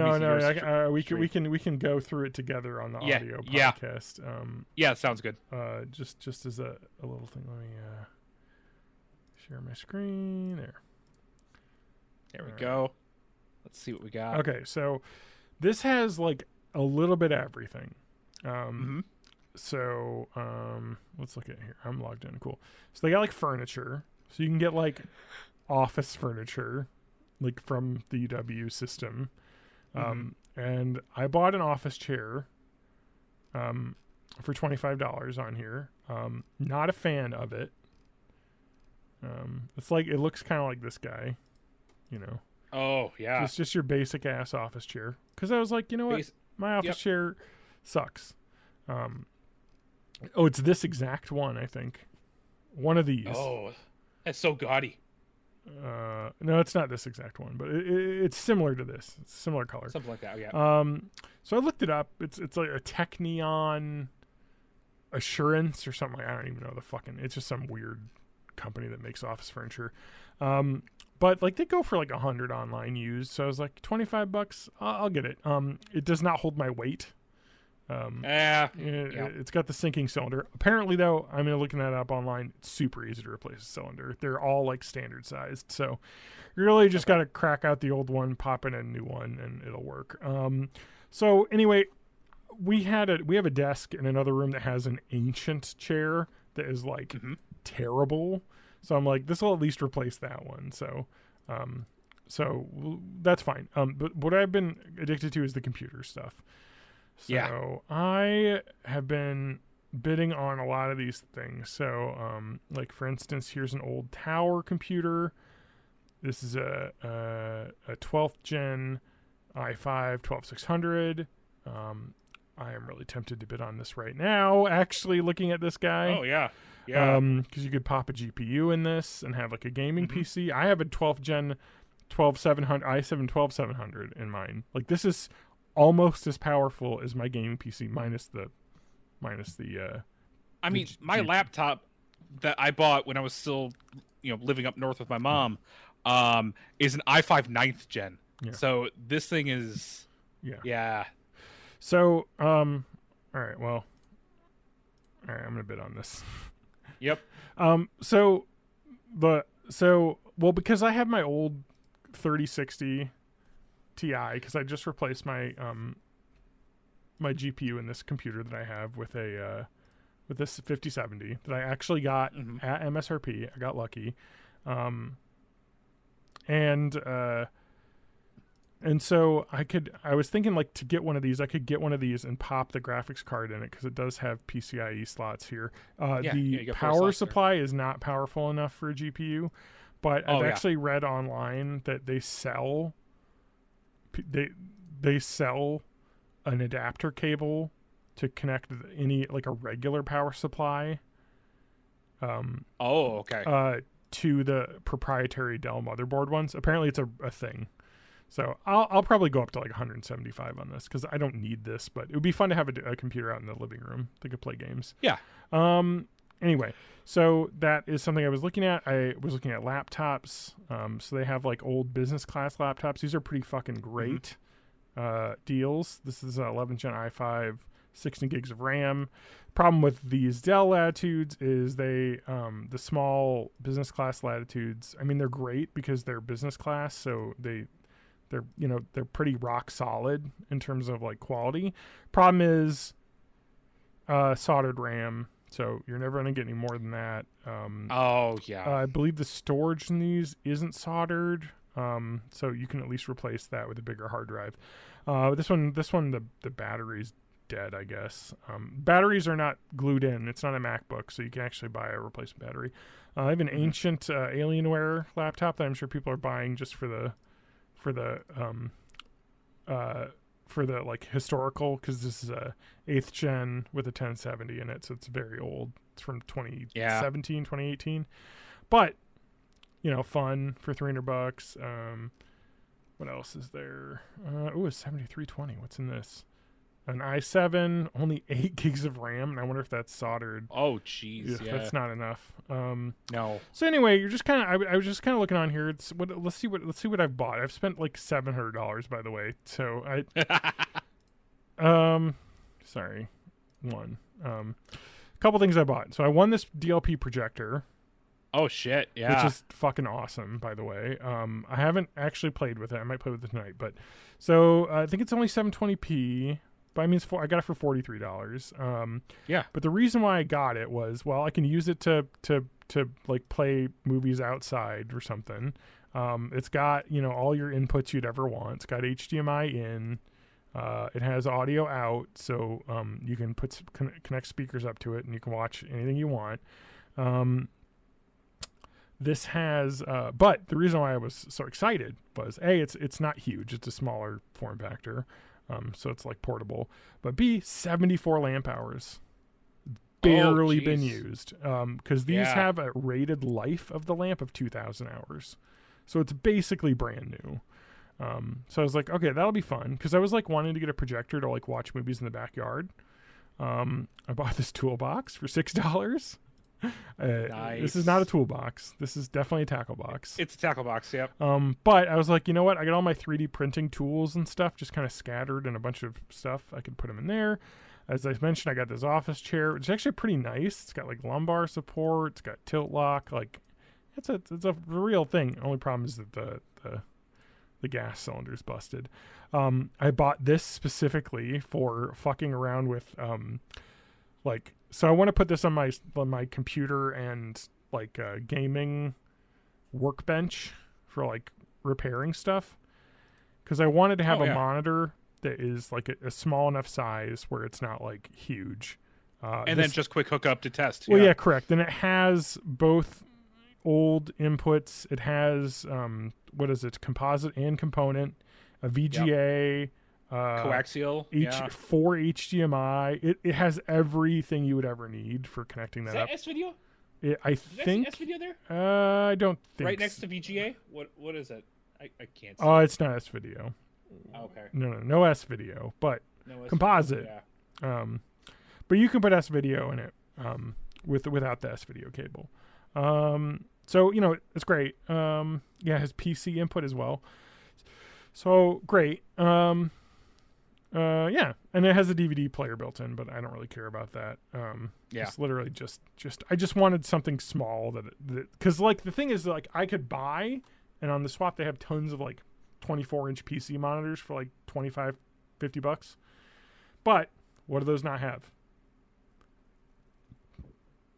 Speaker 2: can go through it together on the audio podcast.
Speaker 1: Yeah, sounds good.
Speaker 2: Just as a little thing. Let me share my screen there.
Speaker 1: There we go. Let's see what we got.
Speaker 2: Okay, so this has like a little bit of everything. So let's look at here. I'm logged in. Cool. So they got like furniture. So you can get like office furniture, like from the UW system. And I bought an office chair for $25 on here. Not a fan of it. It's like, it looks kind of like this guy, you know.
Speaker 1: Oh, yeah.
Speaker 2: It's just your basic ass office chair. Because I was like, you know what? My office chair sucks. It's this exact one, I think. One of these.
Speaker 1: Oh, that's so gaudy.
Speaker 2: No, it's not this exact one, but it's similar to this. It's a similar color.
Speaker 1: Something like that, yeah.
Speaker 2: So I looked it up. It's like a Technion Assurance or something. I don't even know the fucking. It's just some weird company that makes office furniture. But like they go for like 100 online used. So I was like, $25. I'll get it. It does not hold my weight. It's got the sinking cylinder. Apparently, though, I'm looking that up online. It's super easy to replace a cylinder. They're all like standard sized, so you really just got to crack out the old one, pop in a new one, and it'll work. So anyway, we have a desk in another room that has an ancient chair that is like terrible. So I'm like, this will at least replace that one. So that's fine. But what I've been addicted to is the computer stuff. So I have been bidding on a lot of these things. So, like for instance, here's an old tower computer. This is a 12th gen i5 12600. I am really tempted to bid on this right now. Actually, looking at this guy.
Speaker 1: Oh yeah.
Speaker 2: Because you could pop a GPU in this and have like a gaming PC. I have a 12th gen 12700 i7 12700 in mine. Like this is almost as powerful as my gaming PC minus the
Speaker 1: my laptop that I bought when I was still living up north with my mom is an i5 9th gen. So this thing is
Speaker 2: so all right, I'm gonna bid on this.
Speaker 1: Yep.
Speaker 2: Because I have my old 3060 Ti, because I just replaced my my GPU in this computer that I have with this 5070 that I actually got at MSRP. I got lucky, and so I was thinking like to get one of these. I could get one of these and pop the graphics card in it because it does have PCIe slots here. The power supply is not powerful enough for a GPU, but I've actually read online that they sell an adapter cable to connect any like a regular power supply. To the proprietary Dell motherboard ones. Apparently, it's a thing. So I'll probably go up to like 175 on this because I don't need this, but it would be fun to have a computer out in the living room that could play games.
Speaker 1: Yeah.
Speaker 2: Anyway, so that is something I was looking at. I was looking at laptops. So they have like old business class laptops. These are pretty fucking great deals. This is 11th gen i5, 16 gigs of RAM. Problem with these Dell Latitudes is they the small business class Latitudes. I mean, they're great because they're business class, so they're pretty rock solid in terms of like quality. Problem is soldered RAM, so you're never going to get any more than that. I believe the storage in these isn't soldered, so you can at least replace that with a bigger hard drive. This one, the battery's dead, I guess. Batteries are not glued in. It's not a MacBook, so you can actually buy a replacement battery. I have an ancient Alienware laptop that I'm sure people are buying just for the for the like historical, because this is a 8th gen with a 1070 in it, so it's very old. It's from 2017, 2018. But fun for $300. What else is there? A 7320. What's in this? An i7, only 8 gigs of RAM, and I wonder if that's soldered.
Speaker 1: Oh, jeez, yeah.
Speaker 2: That's not enough.
Speaker 1: No.
Speaker 2: So anyway, you're just kind of. I was just kind of looking on here. Let's see what I've bought. I've spent like $700, by the way. So sorry, a couple things I bought. So I won this DLP projector.
Speaker 1: Oh shit, yeah.
Speaker 2: Which is fucking awesome, by the way. I haven't actually played with it. I might play with it tonight, but so I think it's only 720p. But I mean, I got it for $43.
Speaker 1: Yeah.
Speaker 2: But the reason why I got it was, well, I can use it to like play movies outside or something. It's got all your inputs you'd ever want. It's got HDMI in. It has audio out, so you can connect speakers up to it, and you can watch anything you want. This has, but the reason why I was so excited was it's not huge. It's a smaller form factor. So it's like portable, but B, 74 lamp hours, barely been used. Cause these have a rated life of the lamp of 2,000 hours. So it's basically brand new. So I was like, okay, that'll be fun. Cause I was like wanting to get a projector to like watch movies in the backyard. I bought this toolbox for $6.
Speaker 1: Nice.
Speaker 2: This is not a toolbox. This is definitely a tackle box.
Speaker 1: It's a tackle box, yep.
Speaker 2: But I was like, you know what? I got all my 3D printing tools and stuff just kind of scattered in a bunch of stuff. I could put them in there. As I mentioned, I got this office chair. It's actually pretty nice. It's got like lumbar support. It's got tilt lock. Like, it's a real thing. Only problem is that the gas cylinder's busted. I bought this specifically for fucking around with so I want to put this on my computer and like gaming workbench for like repairing stuff, because I wanted to have a monitor that is like a small enough size where it's not like huge.
Speaker 1: And then just quick hookup to test.
Speaker 2: Well, yeah, correct. And it has both old inputs. It has composite and component, a VGA.
Speaker 1: Coaxial,
Speaker 2: 4 HDMI. It has everything you would ever need for connecting that up.
Speaker 1: Is that S-Video?
Speaker 2: I think
Speaker 1: S-Video there?
Speaker 2: I don't think
Speaker 1: right next to VGA? What is it? I can't see.
Speaker 2: Oh, it's not S-Video.
Speaker 1: Oh, okay.
Speaker 2: No S-Video, but composite.
Speaker 1: Yeah.
Speaker 2: But you can put S-Video in it without the S-Video cable. So it's great. It has PC input as well. So great. And it has a DVD player built in, but I don't really care about that. It's literally just I just wanted something small that because like the thing is, like, I could buy, and on the swap they have tons of like 24-inch PC monitors for like $25-$50. But what do those not have?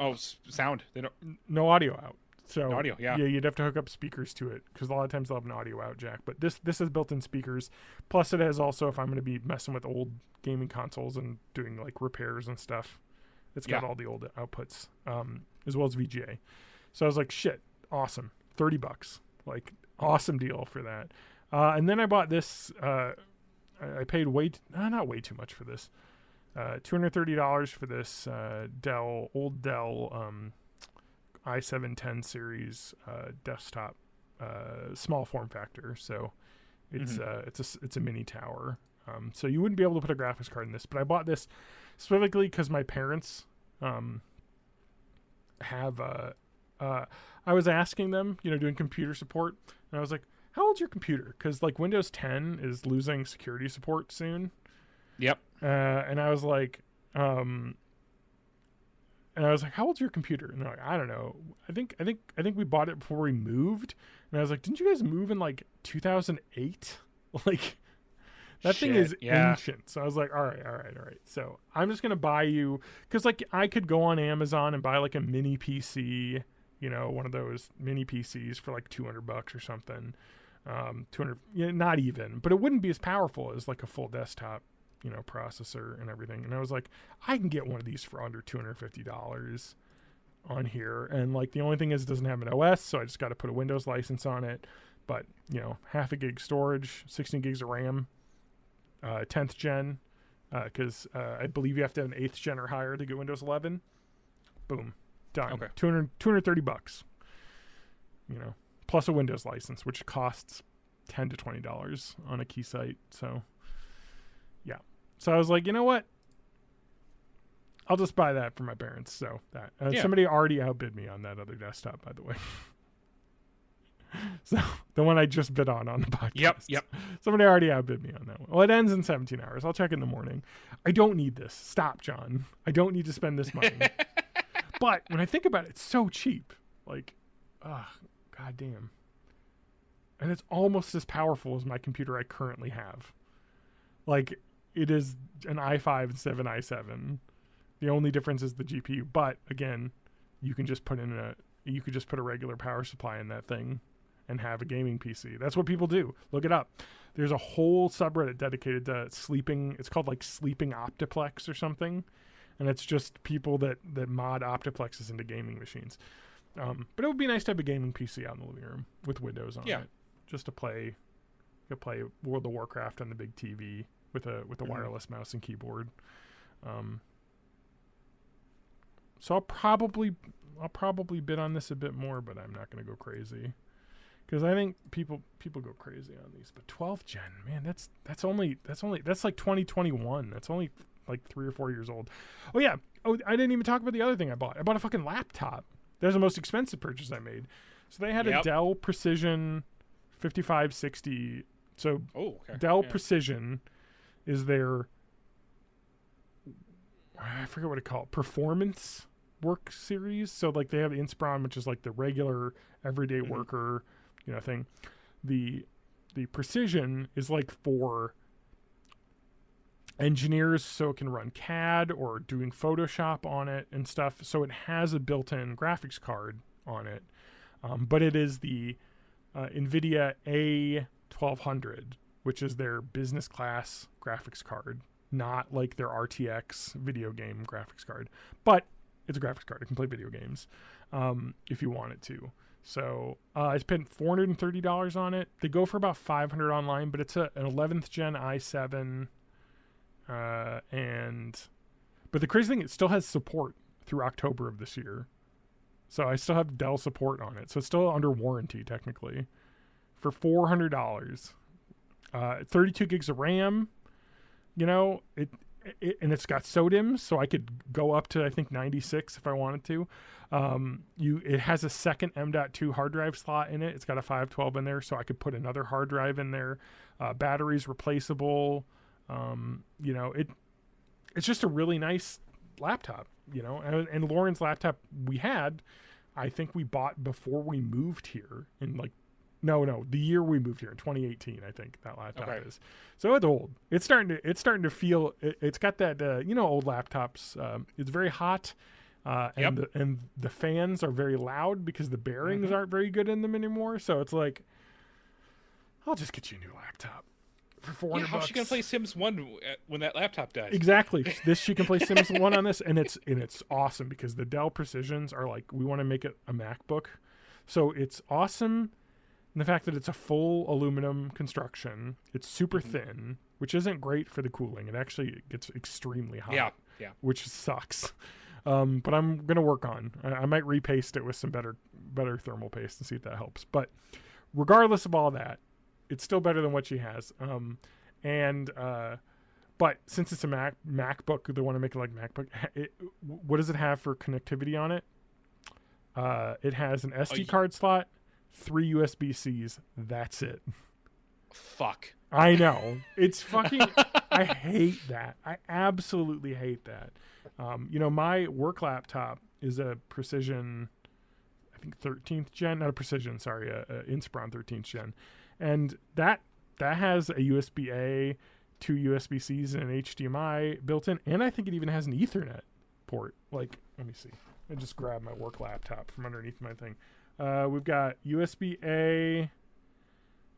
Speaker 1: Oh, sound. They don't.
Speaker 2: No audio out. So
Speaker 1: no audio, yeah,
Speaker 2: you'd have to hook up speakers to it, because a lot of times they'll have an audio out jack. But this has built-in speakers. Plus, it has also, if I'm going to be messing with old gaming consoles and doing like repairs and stuff, it's got all the old outputs, as well as VGA. So I was like, shit, awesome, $30, like awesome deal for that. And then I bought this. I paid not way too much for this. $230 for this old Dell i7 10 series desktop, small form factor. So it's it's a mini tower. So you wouldn't be able to put a graphics card in this, but I bought this specifically because my parents have I was asking them, doing computer support, and I was like, how old's your computer? Because like Windows 10 is losing security support soon.
Speaker 1: Yep.
Speaker 2: And I was like, how old's your computer? And they're like, I don't know. I think we bought it before we moved. And I was like, didn't you guys move in like 2008? Like, that thing is ancient. So I was like, all right. So I'm just gonna buy you, because like I could go on Amazon and buy like a mini PC, one of those mini PCs for like $200 or something. 200, not even, but it wouldn't be as powerful as like a full desktop, processor and everything. And I was like, I can get one of these for under $250 on here. And like, the only thing is it doesn't have an OS, so I just got to put a Windows license on it. But, half a gig storage, 16 gigs of RAM, 10th gen, because I believe you have to have an 8th gen or higher to get Windows 11. Boom, done.
Speaker 1: Okay.
Speaker 2: $230, plus a Windows license, which costs $10 to $20 on a key site. So yeah, so I was like, you know what, I'll just buy that for my parents. So that somebody already outbid me on that other desktop, by the way. So the one I just bid on the podcast.
Speaker 1: Yep.
Speaker 2: Somebody already outbid me on that one. Well, it ends in 17 hours. I'll check in the morning. I don't need this. Stop, John. I don't need to spend this money. But when I think about it, it's so cheap. Like, goddamn. And it's almost as powerful as my computer I currently have. Like, it is an i5 instead of an i7. The only difference is the GPU. But again, you can just put a regular power supply in that thing and have a gaming PC. That's what people do. Look it up. There's a whole subreddit dedicated to sleeping. It's called like sleeping optiplex or something. And it's just people that mod optiplexes into gaming machines. But it would be nice to have a gaming PC out in the living room with Windows on it. Just to play World of Warcraft on the big TV with a wireless mouse and keyboard. So I'll probably bid on this a bit more, but I'm not going to go crazy, because I think people go crazy on these. But 12th gen, man, that's like 2021. That's only like 3 or 4 years old. Oh yeah. Oh, I didn't even talk about the other thing I bought. I bought a fucking laptop. That's the most expensive purchase I made. So they had a Dell Precision 5560. So Dell Precision is their, I forget what it called, performance work series. So like they have the Inspiron, which is like the regular everyday worker, thing. The Precision is like for engineers, so it can run CAD or doing Photoshop on it and stuff. So it has a built-in graphics card on it, but it is the NVIDIA A1200, which is their business class graphics card, not like their RTX video game graphics card. But it's a graphics card. It can play video games if you want it to. So I spent $430 on it. They go for about $500 online, but it's an 11th gen i7. But the crazy thing, it still has support through October of this year. So I still have Dell support on it. So it's still under warranty technically for $400. 32 gigs of RAM, and it's got SODIMMs, so I could go up to, I think, 96 if I wanted to. It has a second M.2 hard drive slot in it. It's got a 512 in there, so I could put another hard drive in there. Battery's replaceable. It's just a really nice laptop, and Lauren's laptop I think we bought before we moved here in like, no, the year we moved here in 2018, I think that laptop is. So it's old. It's starting to feel, it's got that, old laptops. It's very hot. And the fans are very loud because the bearings aren't very good in them anymore. So it's like, I'll just get you a new laptop for $400.
Speaker 1: How's she gonna play Sims 1 when that laptop dies?
Speaker 2: Exactly. She can play Sims 1 on this, and it's awesome because the Dell Precisions are like, we want to make it a MacBook, so it's awesome. And the fact that it's a full aluminum construction, it's super thin, which isn't great for the cooling. It actually gets extremely hot, which sucks. But I'm gonna work on. I might repaste it with some better thermal paste and see if that helps. But regardless of all that, it's still better than what she has. But since it's a MacBook, they want to make it like MacBook. What does it have for connectivity on it? It has an SD card slot, 3 USB-Cs. That's it.
Speaker 1: Fuck.
Speaker 2: I know. It's fucking... I hate that. I absolutely hate that. My work laptop is a Precision, I think 13th gen. Not a Precision, sorry. Inspiron 13th gen. And that has a USB-A, 2 USB-Cs, and an HDMI built in. And I think it even has an Ethernet port. Like, let me see. I just grabbed my work laptop from underneath my thing. We've got USB-A,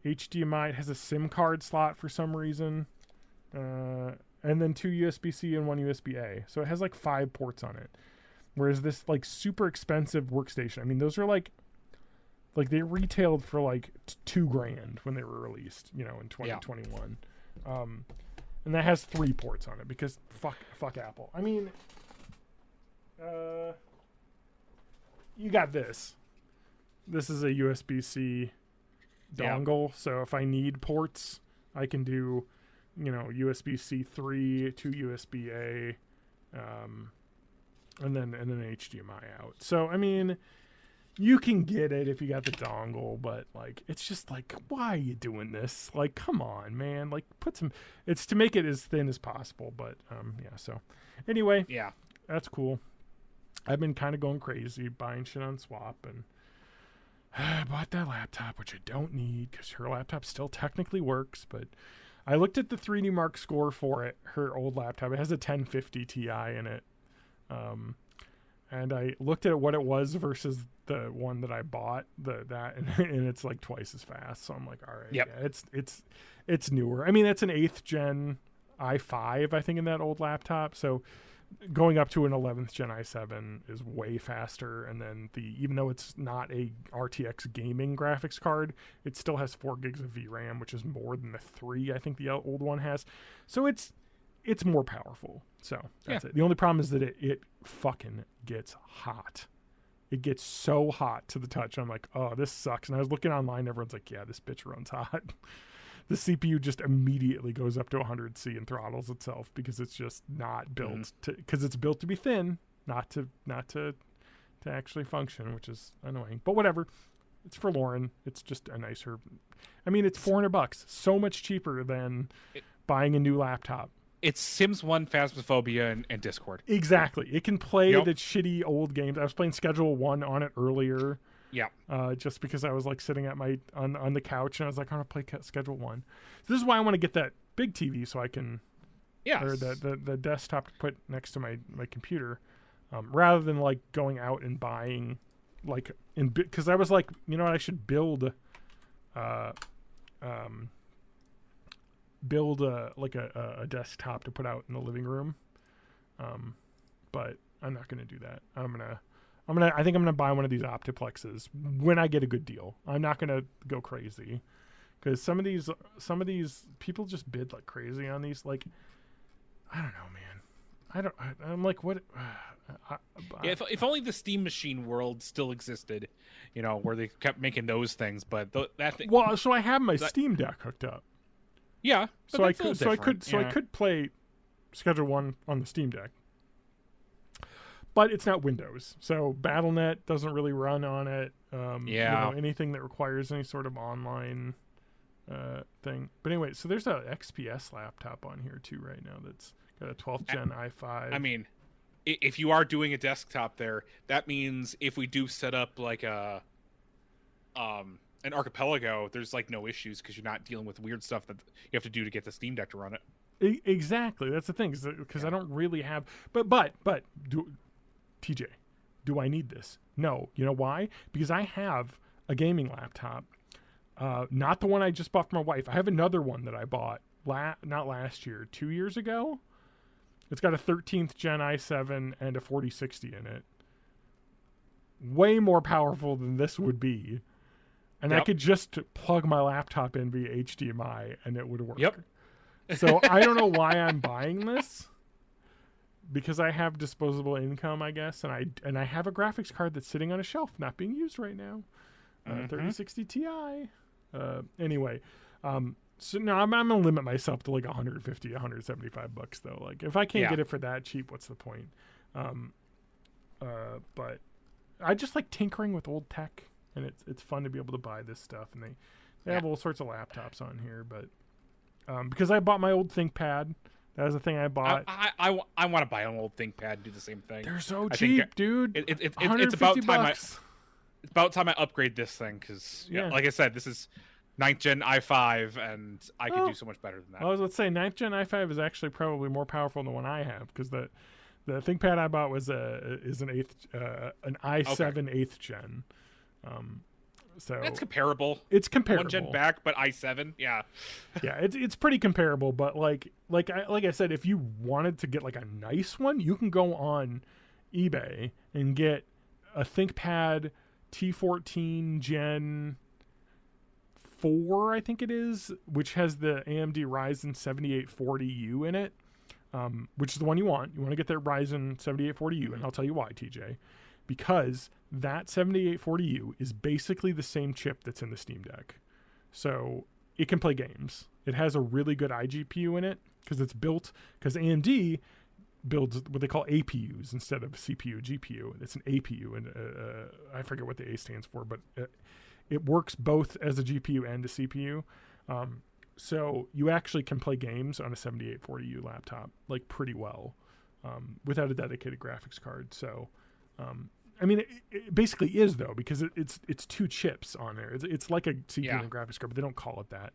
Speaker 2: HDMI. It has a SIM card slot for some reason. And then 2 USB-C and 1 USB-A. So it has like 5 ports on it. Whereas this like super expensive workstation, I mean, those are like they retailed for like $2,000 when they were released, in 2021. and that has 3 ports on it because fuck Apple. I mean, you got this. This is a USB-C dongle, so if I need ports, I can do, USB-C 3 to USB-A, and then HDMI out. So I mean, you can get it if you got the dongle, but like, it's just like, why are you doing this? Like, come on, man. Like, put some. It's to make it as thin as possible, but yeah. So anyway,
Speaker 1: yeah,
Speaker 2: that's cool. I've been kind of going crazy buying shit on Swap, and I bought that laptop, which I don't need because her laptop still technically works. But I looked at the 3D Mark score for it. Her old laptop, it has a 1050 Ti in it, and I looked at what it was versus the one that I bought, and it's like twice as fast. So I'm like, all right,
Speaker 1: yep.
Speaker 2: Yeah, it's newer. I mean, it's an 8th gen i5, I think, in that old laptop. So going up to an 11th gen i7 is way faster, and then even though it's not a RTX gaming graphics card, it still has 4 gigs of VRAM, which is more than the 3 I think the old one has. So it's more powerful. So that's it. The only problem is that it fucking gets hot. It gets so hot to the touch. I'm like, oh, this sucks. And I was looking online, everyone's like, yeah, this bitch runs hot. The CPU just immediately goes up to 100C and throttles itself because it's just not built because it's built to be thin, not to actually function, which is annoying. But whatever. It's for Lauren. It's just a nicer. I mean, it's $400, so much cheaper than buying a new laptop.
Speaker 1: It's Sims 1, Phasmophobia, and Discord.
Speaker 2: Exactly. It can play the shitty old games. I was playing Schedule 1 on it earlier.
Speaker 1: Yeah.
Speaker 2: Just because I was like sitting at on the couch and I was like, I want to play Schedule 1. So this is why I want to get that big TV so I can, or the desktop to put next to my computer, rather than like going out and buying, like because I was like, you know what, I should build a desktop to put out in the living room, but I'm not going to do that. I think I'm gonna buy one of these Optiplexes when I get a good deal. I'm not gonna go crazy because some of these people just bid like crazy on these. Like, I don't know, man. I'm like, what?
Speaker 1: If only the Steam Machine world still existed, where they kept making those things. But that thing.
Speaker 2: Well, so I have my Steam Deck hooked up.
Speaker 1: Yeah.
Speaker 2: So I could play Schedule 1 on the Steam Deck. But it's not Windows, so BattleNet doesn't really run on it. Anything that requires any sort of online thing. But anyway, so there's a XPS laptop on here too right now that's got a 12th gen i5.
Speaker 1: I mean, if you are doing a desktop there, that means if we do set up like an Archipelago, there's like no issues because you're not dealing with weird stuff that you have to do to get the Steam Deck to run it.
Speaker 2: Exactly, that's the thing, because I don't really have. But TJ, do I need this? No. You know why? Because I have a gaming laptop, not the one I just bought for my wife. I have another one that I bought not last year, 2 years ago. It's got a 13th gen i7 and a 4060 in it. Way more powerful than this would be. And I could just plug my laptop in via HDMI and it would work.
Speaker 1: Yep.
Speaker 2: So I don't know why I'm buying this. Because I have disposable income, I guess, and I have a graphics card that's sitting on a shelf, not being used right now, 3060 Ti. Anyway, so now I'm gonna limit myself to like $150, $175 though. Like if I can't get it for that cheap, what's the point? But I just like tinkering with old tech, and it's fun to be able to buy this stuff, and they have all sorts of laptops on here, but because I bought my old ThinkPad. That was the thing I bought.
Speaker 1: I want to buy an old ThinkPad and do the same thing.
Speaker 2: They're so cheap, dude.
Speaker 1: It's about time it's about time I upgrade this thing because, like I said, this is 9th gen i5, and I can do so much better than that.
Speaker 2: I was going to say 9th gen i5 is actually probably more powerful than the one I have because the ThinkPad I bought is an i7 8th gen. So
Speaker 1: that's comparable.
Speaker 2: It's comparable.
Speaker 1: 1 gen back, but i7, yeah.
Speaker 2: Yeah, it's pretty comparable. But like I said, if you wanted to get like a nice one, you can go on eBay and get a ThinkPad T14 Gen 4, I think it is, which has the AMD Ryzen 7840U in it, which is the one you want. You want to get that Ryzen 7840U, and I'll tell you why, TJ. Because that 7840U is basically the same chip that's in the Steam Deck. So it can play games. It has a really good iGPU in it because because AMD builds what they call APUs instead of CPU, GPU. It's an APU, and I forget what the A stands for, but it works both as a GPU and a CPU. So you actually can play games on a 7840U laptop like pretty well without a dedicated graphics card. So I mean, it basically is though, because it's 2 chips on there. It's like a CPU and graphics card, but they don't call it that.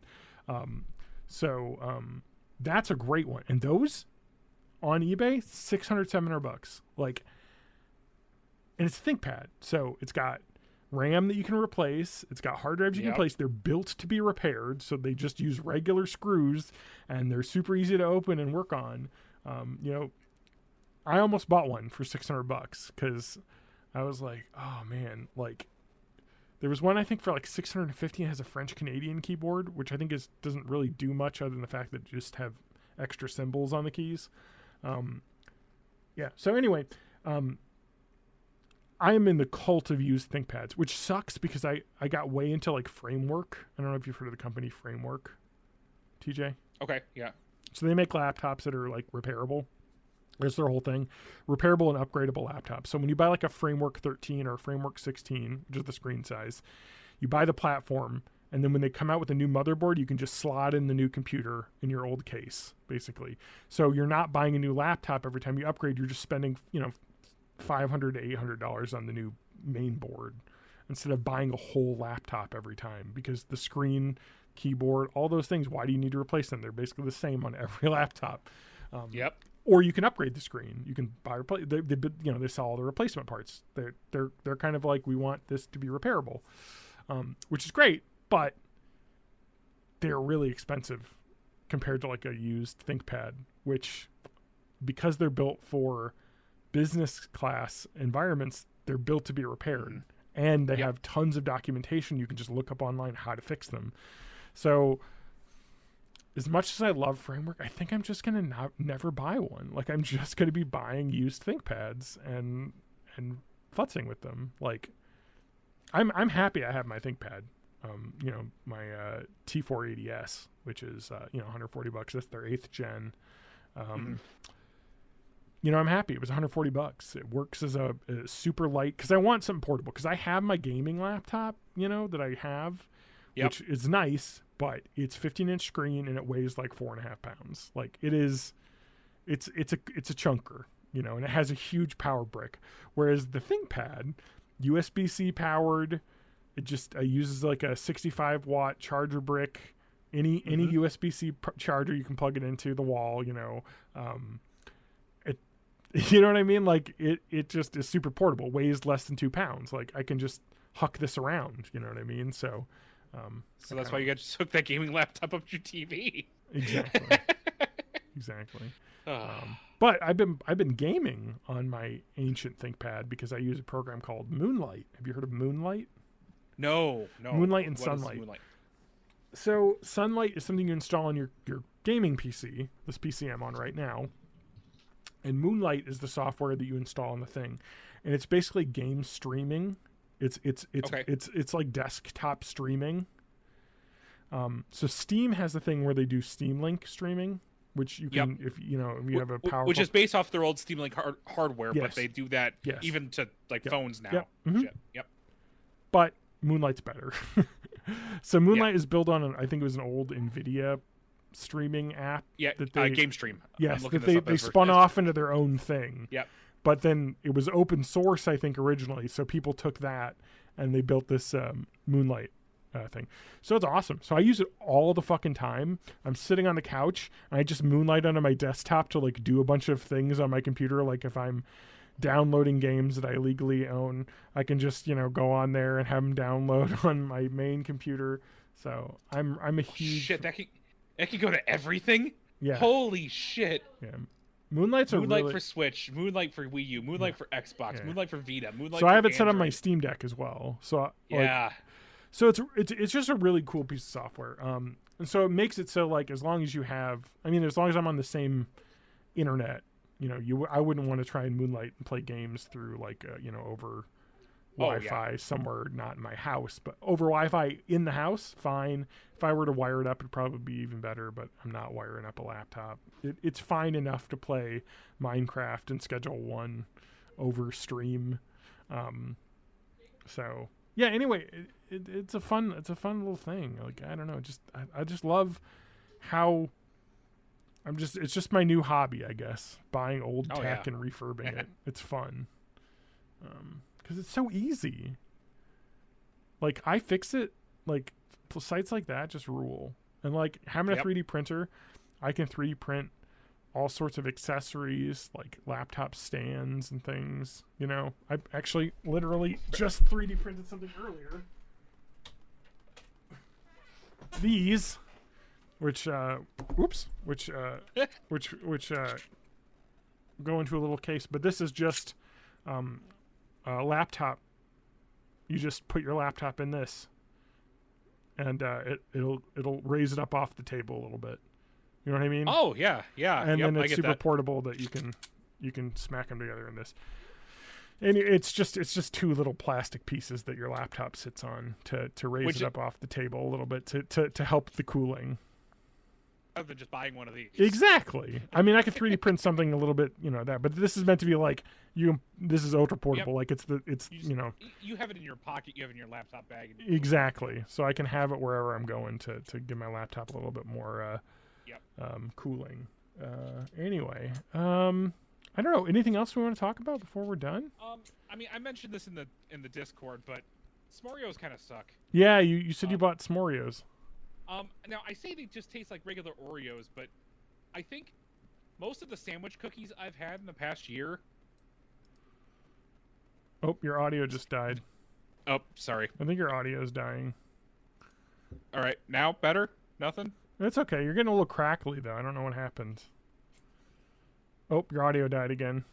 Speaker 2: That's a great one. And those on eBay, $600-$700. Like, and it's a ThinkPad, so it's got RAM that you can replace. It's got hard drives you can replace. They're built to be repaired, so they just use regular screws, and they're super easy to open and work on. I almost bought one for $600 because I was like, oh man, like there was one I think for like $650 and has a French Canadian keyboard, which I think doesn't really do much other than the fact that you just have extra symbols on the keys. So anyway, I am in the cult of used ThinkPads, which sucks because I got way into like Framework. I don't know if you've heard of the company Framework, TJ.
Speaker 1: Okay, yeah.
Speaker 2: So they make laptops that are like repairable. That's their whole thing. Repairable and upgradable laptops. So when you buy like a Framework 13 or a Framework 16, which is the screen size, you buy the platform, and then when they come out with a new motherboard, you can just slot in the new computer in your old case, basically. So you're not buying a new laptop every time you upgrade. You're just spending, $500 to $800 on the new main board instead of buying a whole laptop every time, because the screen, keyboard, all those things, why do you need to replace them? They're basically the same on every laptop. Or you can upgrade the screen. You can buy they sell all the replacement parts. They're kind of like, we want this to be repairable, which is great, but they're really expensive compared to like a used ThinkPad, which, because they're built for business class environments, they're built to be repaired, and they have tons of documentation. You can just look up online how to fix them. So as much as I love Framework, I think I'm just going to never buy one. Like, I'm just going to be buying used ThinkPads and futzing with them. Like, I'm happy I have my ThinkPad. My T480S, which is $140. That's their 8th gen. I'm happy. It was $140. It works as a super light, because I want something portable. Because I have my gaming laptop, that I have, which is nice, but it's 15-inch screen and it weighs like 4.5 pounds. Like, it's a chunker, and it has a huge power brick. Whereas the ThinkPad, USB-C powered, it uses like a 65-watt charger brick. Any USB-C charger you can plug it into the wall. You know what I mean? Like, it just is super portable. Weighs less than 2 pounds. Like, I can just huck this around. You know what I mean? So
Speaker 1: that's why you got to hook that gaming laptop up to your TV.
Speaker 2: Exactly. Exactly. But I've been gaming on my ancient ThinkPad because I use a program called Moonlight. Have you heard of Moonlight?
Speaker 1: No.
Speaker 2: Moonlight and Sunlight. Moonlight? So Sunlight is something you install on your gaming PC, this PC I'm on right now. And Moonlight is the software that you install on the thing. And it's basically game streaming. It's like desktop streaming. So Steam has the thing where they do Steam Link streaming, which you can, if you have a powerful,
Speaker 1: which is based off their old Steam Link hardware,
Speaker 2: yes.
Speaker 1: but they do that even to phones now.
Speaker 2: Yep. But Moonlight's better. So Moonlight is built on I think it was an old NVIDIA streaming app.
Speaker 1: Yeah,
Speaker 2: that they,
Speaker 1: Game Stream.
Speaker 2: Yes, that they spun off into their own thing.
Speaker 1: Yep.
Speaker 2: But then it was open source, I think, originally. So people took that and they built this Moonlight thing. So it's awesome. So I use it all the fucking time. I'm sitting on the couch and I just Moonlight onto my desktop to like do a bunch of things on my computer. Like if I'm downloading games that I legally own, I can just go on there and have them download on my main computer. So I'm a huge
Speaker 1: shit. That can go to everything.
Speaker 2: Yeah.
Speaker 1: Holy shit.
Speaker 2: Yeah. Moonlight
Speaker 1: for Switch, Moonlight for Wii U, Moonlight for Xbox, Moonlight for Vita, Moonlight.
Speaker 2: So
Speaker 1: for
Speaker 2: I have it set on
Speaker 1: Android.
Speaker 2: my Steam Deck as well. So So it's just a really cool piece of software. And so it makes it so like as long as you have, I mean, as long as I'm on the same internet, I wouldn't want to try and moonlight and play games through like over Wi-Fi somewhere not in my house, but over Wi-Fi in the house, fine. If I were to wire it up, it'd probably be even better, but I'm not wiring up a laptop. It's fine enough to play Minecraft and Schedule 1 over stream. So yeah, anyway, it's a fun little thing. Like, I don't know, I just love how it's just my new hobby, I guess, buying old tech and refurbing it. It's fun. Because it's so easy. Like, I fix it. Like, sites like that just rule. And like having a 3D printer, I can 3D print all sorts of accessories like laptop stands and things. I actually literally just 3D printed something earlier. These, which go into a little case, but this is just a laptop. You just put your laptop in this, and it'll raise it up off the table a little bit. You know what I mean?
Speaker 1: Oh yeah.
Speaker 2: And then it's super portable that you can smack them together in this. And it's just two little plastic pieces that your laptop sits on to raise it up off the table a little bit to help the cooling.
Speaker 1: Other than just buying one of these.
Speaker 2: Exactly. I mean, I could 3D print something a little bit, that, but this is meant to be like this is ultra portable. Like
Speaker 1: you have it in your pocket, you have it in your laptop bag.
Speaker 2: Exactly. So I can have it wherever I'm going to give my laptop a little bit more cooling. Anyway, I don't know. Anything else we want to talk about before we're done?
Speaker 1: I mean, I mentioned this in the Discord, but S'moreos kind of suck.
Speaker 2: Yeah, you said you bought S'moreos.
Speaker 1: Now I say they just taste like regular Oreos, but I think most of the sandwich cookies I've had in the past year.
Speaker 2: Oh, your audio just died.
Speaker 1: Oh, sorry.
Speaker 2: I think your audio is dying.
Speaker 1: All right, now better? Nothing?
Speaker 2: It's okay. You're getting a little crackly though. I don't know what happened. Oh, your audio died again.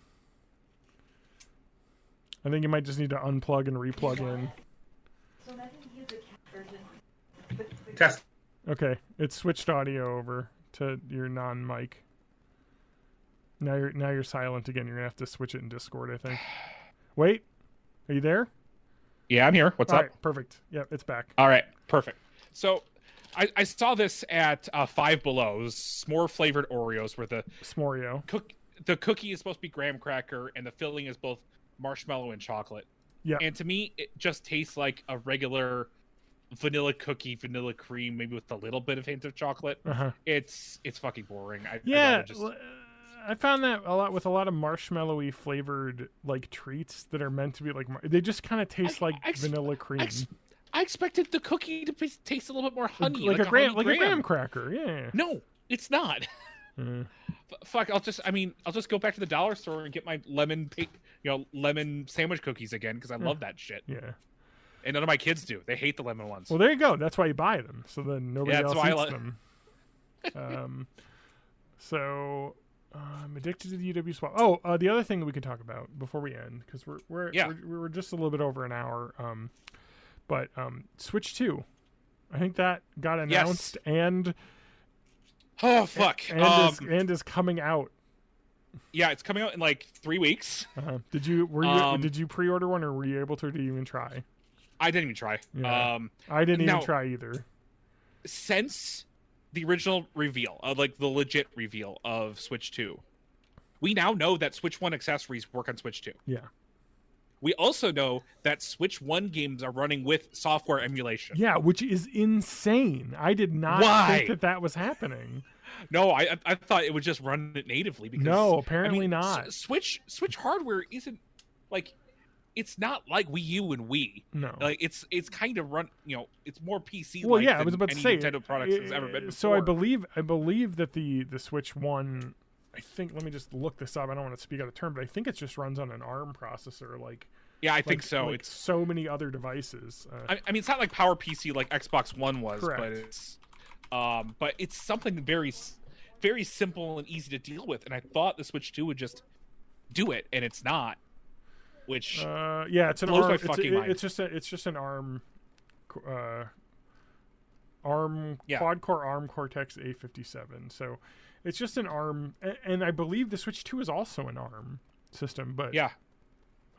Speaker 2: I think you might just need to unplug and replug in.
Speaker 1: Test.
Speaker 2: Okay, it switched audio over to your non-mic. Now you're silent again. You're gonna have to switch it in Discord, I think. Wait, are you there?
Speaker 1: Yeah, I'm here. What's up?
Speaker 2: All right, perfect. Yep, it's back.
Speaker 1: All right, perfect. So I saw this at Five Below's s'more flavored Oreos, where the
Speaker 2: S'moreo.
Speaker 1: The cookie is supposed to be graham cracker, and the filling is both marshmallow and chocolate.
Speaker 2: Yeah.
Speaker 1: And to me, it just tastes like a regular vanilla cookie, vanilla cream, maybe with a little bit of hint of chocolate. It's fucking boring.
Speaker 2: I found that a lot with a lot of marshmallowy flavored like treats that are meant to be like they just kind of taste like vanilla cream.
Speaker 1: I expected the cookie to taste a little bit more honey,
Speaker 2: like a graham cracker. Yeah.
Speaker 1: No, it's not. Fuck! I'll just go back to the dollar store and get my lemon sandwich cookies again because I love that shit.
Speaker 2: Yeah.
Speaker 1: And none of my kids do. They hate the lemon ones.
Speaker 2: Well, there you go. That's why you buy them, so then nobody else eats them. So I'm addicted to the UW swap. Oh, the other thing that we can talk about before we end, because we're just a little bit over an hour. But Switch 2, I think that got announced and
Speaker 1: oh fuck,
Speaker 2: and is coming out.
Speaker 1: Yeah, it's coming out in like 3 weeks.
Speaker 2: Did you pre-order one, or were you able to? Or did you even try?
Speaker 1: I didn't even try.
Speaker 2: Yeah. I didn't even try either.
Speaker 1: Since the original reveal, like the legit reveal of Switch 2, we now know that Switch 1 accessories work on Switch 2.
Speaker 2: Yeah.
Speaker 1: We also know that Switch 1 games are running with software emulation.
Speaker 2: Yeah, which is insane. I did not think that was happening.
Speaker 1: No, I thought it would just run it natively. Because,
Speaker 2: no, apparently not.
Speaker 1: Switch hardware isn't like... It's not like Wii U and Wii.
Speaker 2: No,
Speaker 1: like it's kind of run. It's more PC.
Speaker 2: Well, yeah, I was about to say
Speaker 1: Nintendo products has ever been before.
Speaker 2: So I believe that the Switch 1. I think. Let me just look this up. I don't want to speak out of turn, but I think it just runs on an ARM processor.
Speaker 1: I think so.
Speaker 2: Like it's so many other devices.
Speaker 1: I mean, it's not like Power PC like Xbox One was,
Speaker 2: correct.
Speaker 1: but it's something very, very simple and easy to deal with. And I thought the Switch 2 would just do it, and it's not. Which
Speaker 2: it's an
Speaker 1: blows
Speaker 2: ARM.
Speaker 1: my fucking mind.
Speaker 2: It's just an ARM ARM quad-core ARM Cortex A57. So it's just an ARM, and I believe the Switch 2 is also an ARM system. But
Speaker 1: yeah,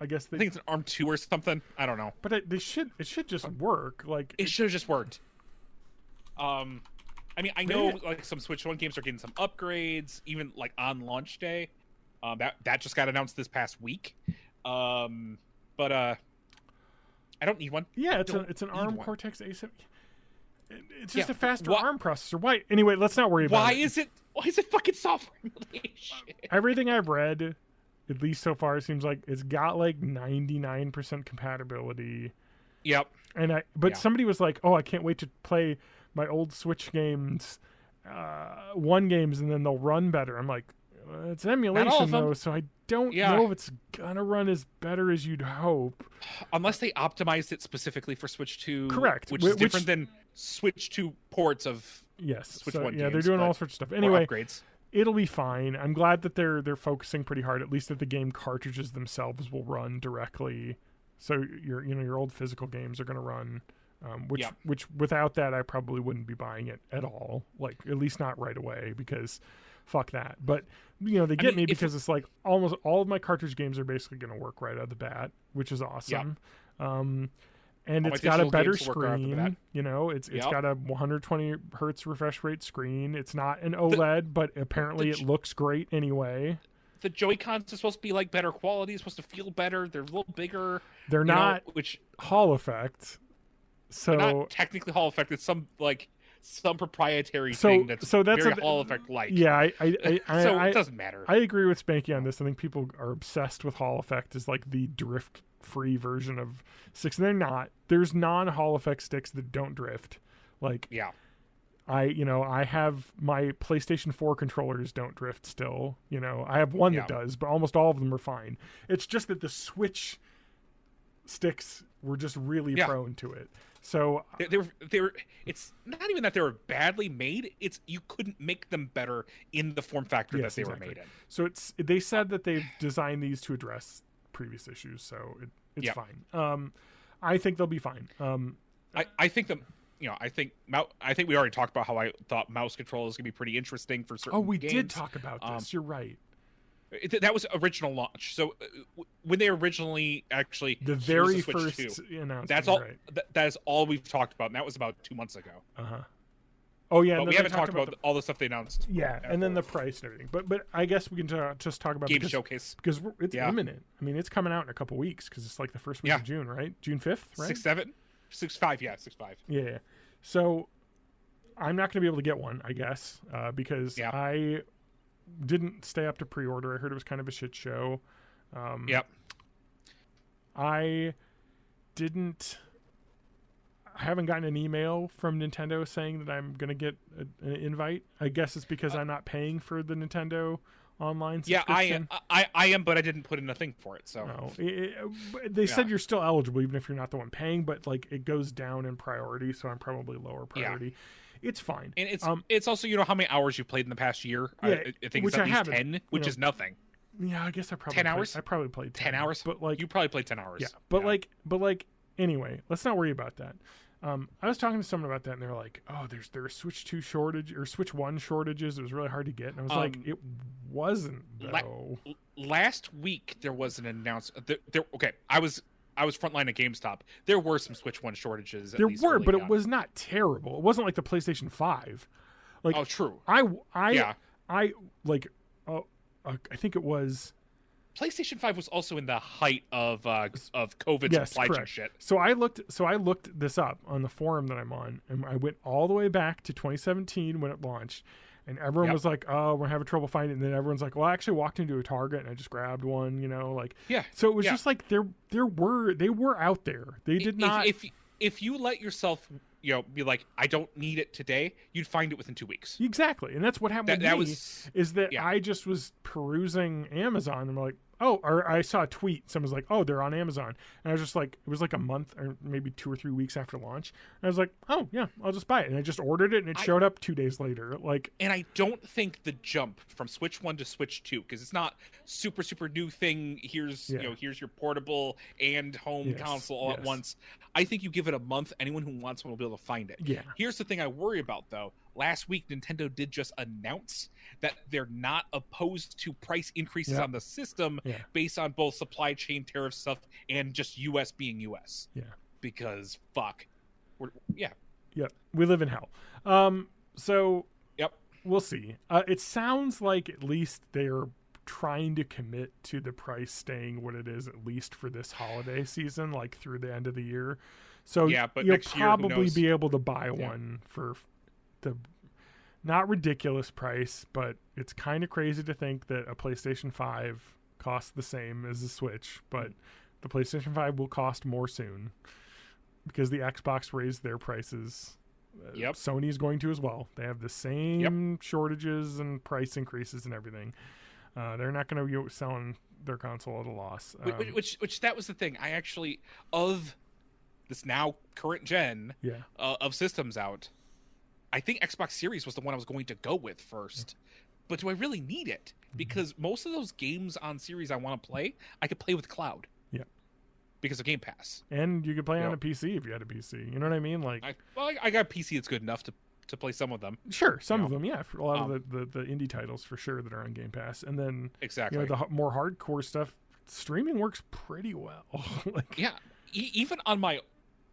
Speaker 2: I guess
Speaker 1: I think it's an ARM 2 or something. I don't know.
Speaker 2: But it should just work. Like
Speaker 1: it should have just worked. I mean, I know like some Switch 1 games are getting some upgrades, even like on launch day. That just got announced this past week. But I don't need one.
Speaker 2: Yeah, it's an ARM Cortex A7. It's just a faster ARM processor. Why? Anyway, let's not worry about it.
Speaker 1: Why is it fucking software emulation?
Speaker 2: Everything I've read, at least so far, seems like it's got like 99% compatibility.
Speaker 1: Yep.
Speaker 2: But somebody was like, "Oh, I can't wait to play my old Switch games, one games, and then they'll run better." I'm like, it's emulation though, so I don't know if it's gonna run as better as you'd hope.
Speaker 1: Unless they optimized it specifically for Switch 2.
Speaker 2: Correct.
Speaker 1: Which is different than Switch 2 ports of Switch 1 games.
Speaker 2: Yeah, they're doing all sorts of stuff. Anyway,
Speaker 1: upgrades.
Speaker 2: It'll be fine. I'm glad that they're focusing pretty hard, at least that the game cartridges themselves will run directly. So your old physical games are gonna run. Which without that I probably wouldn't be buying it at all. Like at least not right away, because fuck that. But they get me because it's like almost all of my cartridge games are basically going to work right out of the bat, which is awesome. And it's got a better screen. It's got a 120 hertz refresh rate screen. It's not an OLED, but apparently it looks great anyway.
Speaker 1: The Joy-Cons are supposed to be like better quality, it's supposed to feel better. They're a little bigger.
Speaker 2: They're not Hall effect. So
Speaker 1: they're not technically Hall effect. It's some proprietary thing that's very Hall effect like.
Speaker 2: Yeah, so
Speaker 1: it doesn't matter.
Speaker 2: I agree with Spanky on this. I think people are obsessed with Hall effect as like the drift free version of sticks. They're not. There's non-Hall effect sticks that don't drift. Like I have my PlayStation 4 controllers don't drift still. I have one that does, but almost all of them are fine. It's just that the Switch sticks were just really prone to it. So
Speaker 1: they were. It's not even that they were badly made. It's you couldn't make them better in the form factor that they were made in.
Speaker 2: So they said that they've designed these to address previous issues. So it's fine. I think they'll be fine.
Speaker 1: I think them. I think we already talked about how I thought mouse control is gonna be pretty interesting for certain.
Speaker 2: Oh, we
Speaker 1: games.
Speaker 2: did talk about this. You're right.
Speaker 1: That was original launch. So when they originally actually
Speaker 2: the very
Speaker 1: Switch
Speaker 2: first
Speaker 1: 2,
Speaker 2: announcement,
Speaker 1: that's all.
Speaker 2: Right.
Speaker 1: That is all we've talked about, and that was about 2 months ago.
Speaker 2: Oh yeah,
Speaker 1: but we haven't talked about all the stuff they announced.
Speaker 2: Yeah, and then the price and everything. But I guess we can just talk about
Speaker 1: game showcase
Speaker 2: because it's imminent. I mean, it's coming out in a couple weeks because it's like the first week of June, right? June 5th, right?
Speaker 1: 6/7, 6/5, 6/5.
Speaker 2: Yeah. So I'm not going to be able to get one, I guess, because I didn't stay up to pre-order. I heard it was kind of a shit show. I haven't gotten an email from Nintendo saying that I'm going to get an invite. I guess it's because I'm not paying for the Nintendo online subscription.
Speaker 1: Yeah, I am, but I didn't put in a thing for it. So
Speaker 2: they said you're still eligible even if you're not the one paying, but like it goes down in priority, so I'm probably lower priority. It's fine.
Speaker 1: And it's also how many hours you've played in the past year.
Speaker 2: Yeah,
Speaker 1: I think it's at least 10, which is nothing.
Speaker 2: Yeah, I guess I probably
Speaker 1: 10 hours.
Speaker 2: I probably played
Speaker 1: 10 hours,
Speaker 2: but like
Speaker 1: you probably played 10 hours.
Speaker 2: Yeah, but anyway, let's not worry about that. I was talking to someone about that, and they're like, "Oh, there's Switch 2 shortage or Switch 1 shortages. It was really hard to get." And I was like, "It wasn't though."
Speaker 1: Last week there was an announcement. Okay, I was frontline at GameStop. There were some Switch 1 shortages.
Speaker 2: There were, but it was not terrible. It wasn't like the PlayStation 5. Like,
Speaker 1: oh, true.
Speaker 2: I think it was.
Speaker 1: PlayStation 5 was also in the height of COVID supply chain shit.
Speaker 2: So I looked this up on the forum that I'm on, and I went all the way back to 2017 when it launched, and everyone was like, "Oh, we're having trouble finding it." And then everyone's like, "Well, I actually walked into a Target and I just grabbed one." So it was just like they were out there. They did not.
Speaker 1: If you let yourself be like, I don't need it today, you'd find it within 2 weeks.
Speaker 2: Exactly. And that's what happened with me, is that I just was perusing Amazon and I'm like, oh, or I saw a tweet. Someone's like, oh, they're on Amazon. And I was just like, it was like a month or maybe 2 or 3 weeks after launch. And I was like, oh, yeah, I'll just buy it. And I just ordered it and it showed up 2 days later. Like,
Speaker 1: and I don't think the jump from Switch 1 to Switch 2, because it's not super new thing. Here's, here's your portable and home console all at once. I think you give it a month. Anyone who wants one will be able to find it.
Speaker 2: Yeah.
Speaker 1: Here's the thing I worry about, though. Last week, Nintendo did just announce that they're not opposed to price increases on the system based on both supply chain tariff stuff and just U.S. being U.S.
Speaker 2: Yeah.
Speaker 1: Because, fuck.
Speaker 2: Yep. We live in hell. So,
Speaker 1: yep.
Speaker 2: We'll see. It sounds like at least they're trying to commit to the price staying what it is, at least for this holiday season, like through the end of the year. So,
Speaker 1: but
Speaker 2: you'll
Speaker 1: next year,
Speaker 2: probably be able to buy one for the not ridiculous price, but it's kind of crazy to think that a PlayStation 5 costs the same as a Switch, but the PlayStation 5 will cost more soon because the Xbox raised their prices. Sony's going to as well. They have the same shortages and price increases and everything. They're not going to be selling their console at a loss.
Speaker 1: Which that was the thing. I actually, of this now current gen of systems out, I think Xbox Series was the one I was going to go with first. But do I really need it? Because most of those games on Series I want to play, I could play with cloud. Yeah. Because of Game Pass.
Speaker 2: And you could play on a PC if you had a PC. You know what I mean? Like,
Speaker 1: I got a PC that's good enough to play some of them.
Speaker 2: Sure, some of them, yeah. For a lot of the indie titles, for sure, that are on Game Pass. And then, the more hardcore stuff, streaming works pretty well.
Speaker 1: Even on my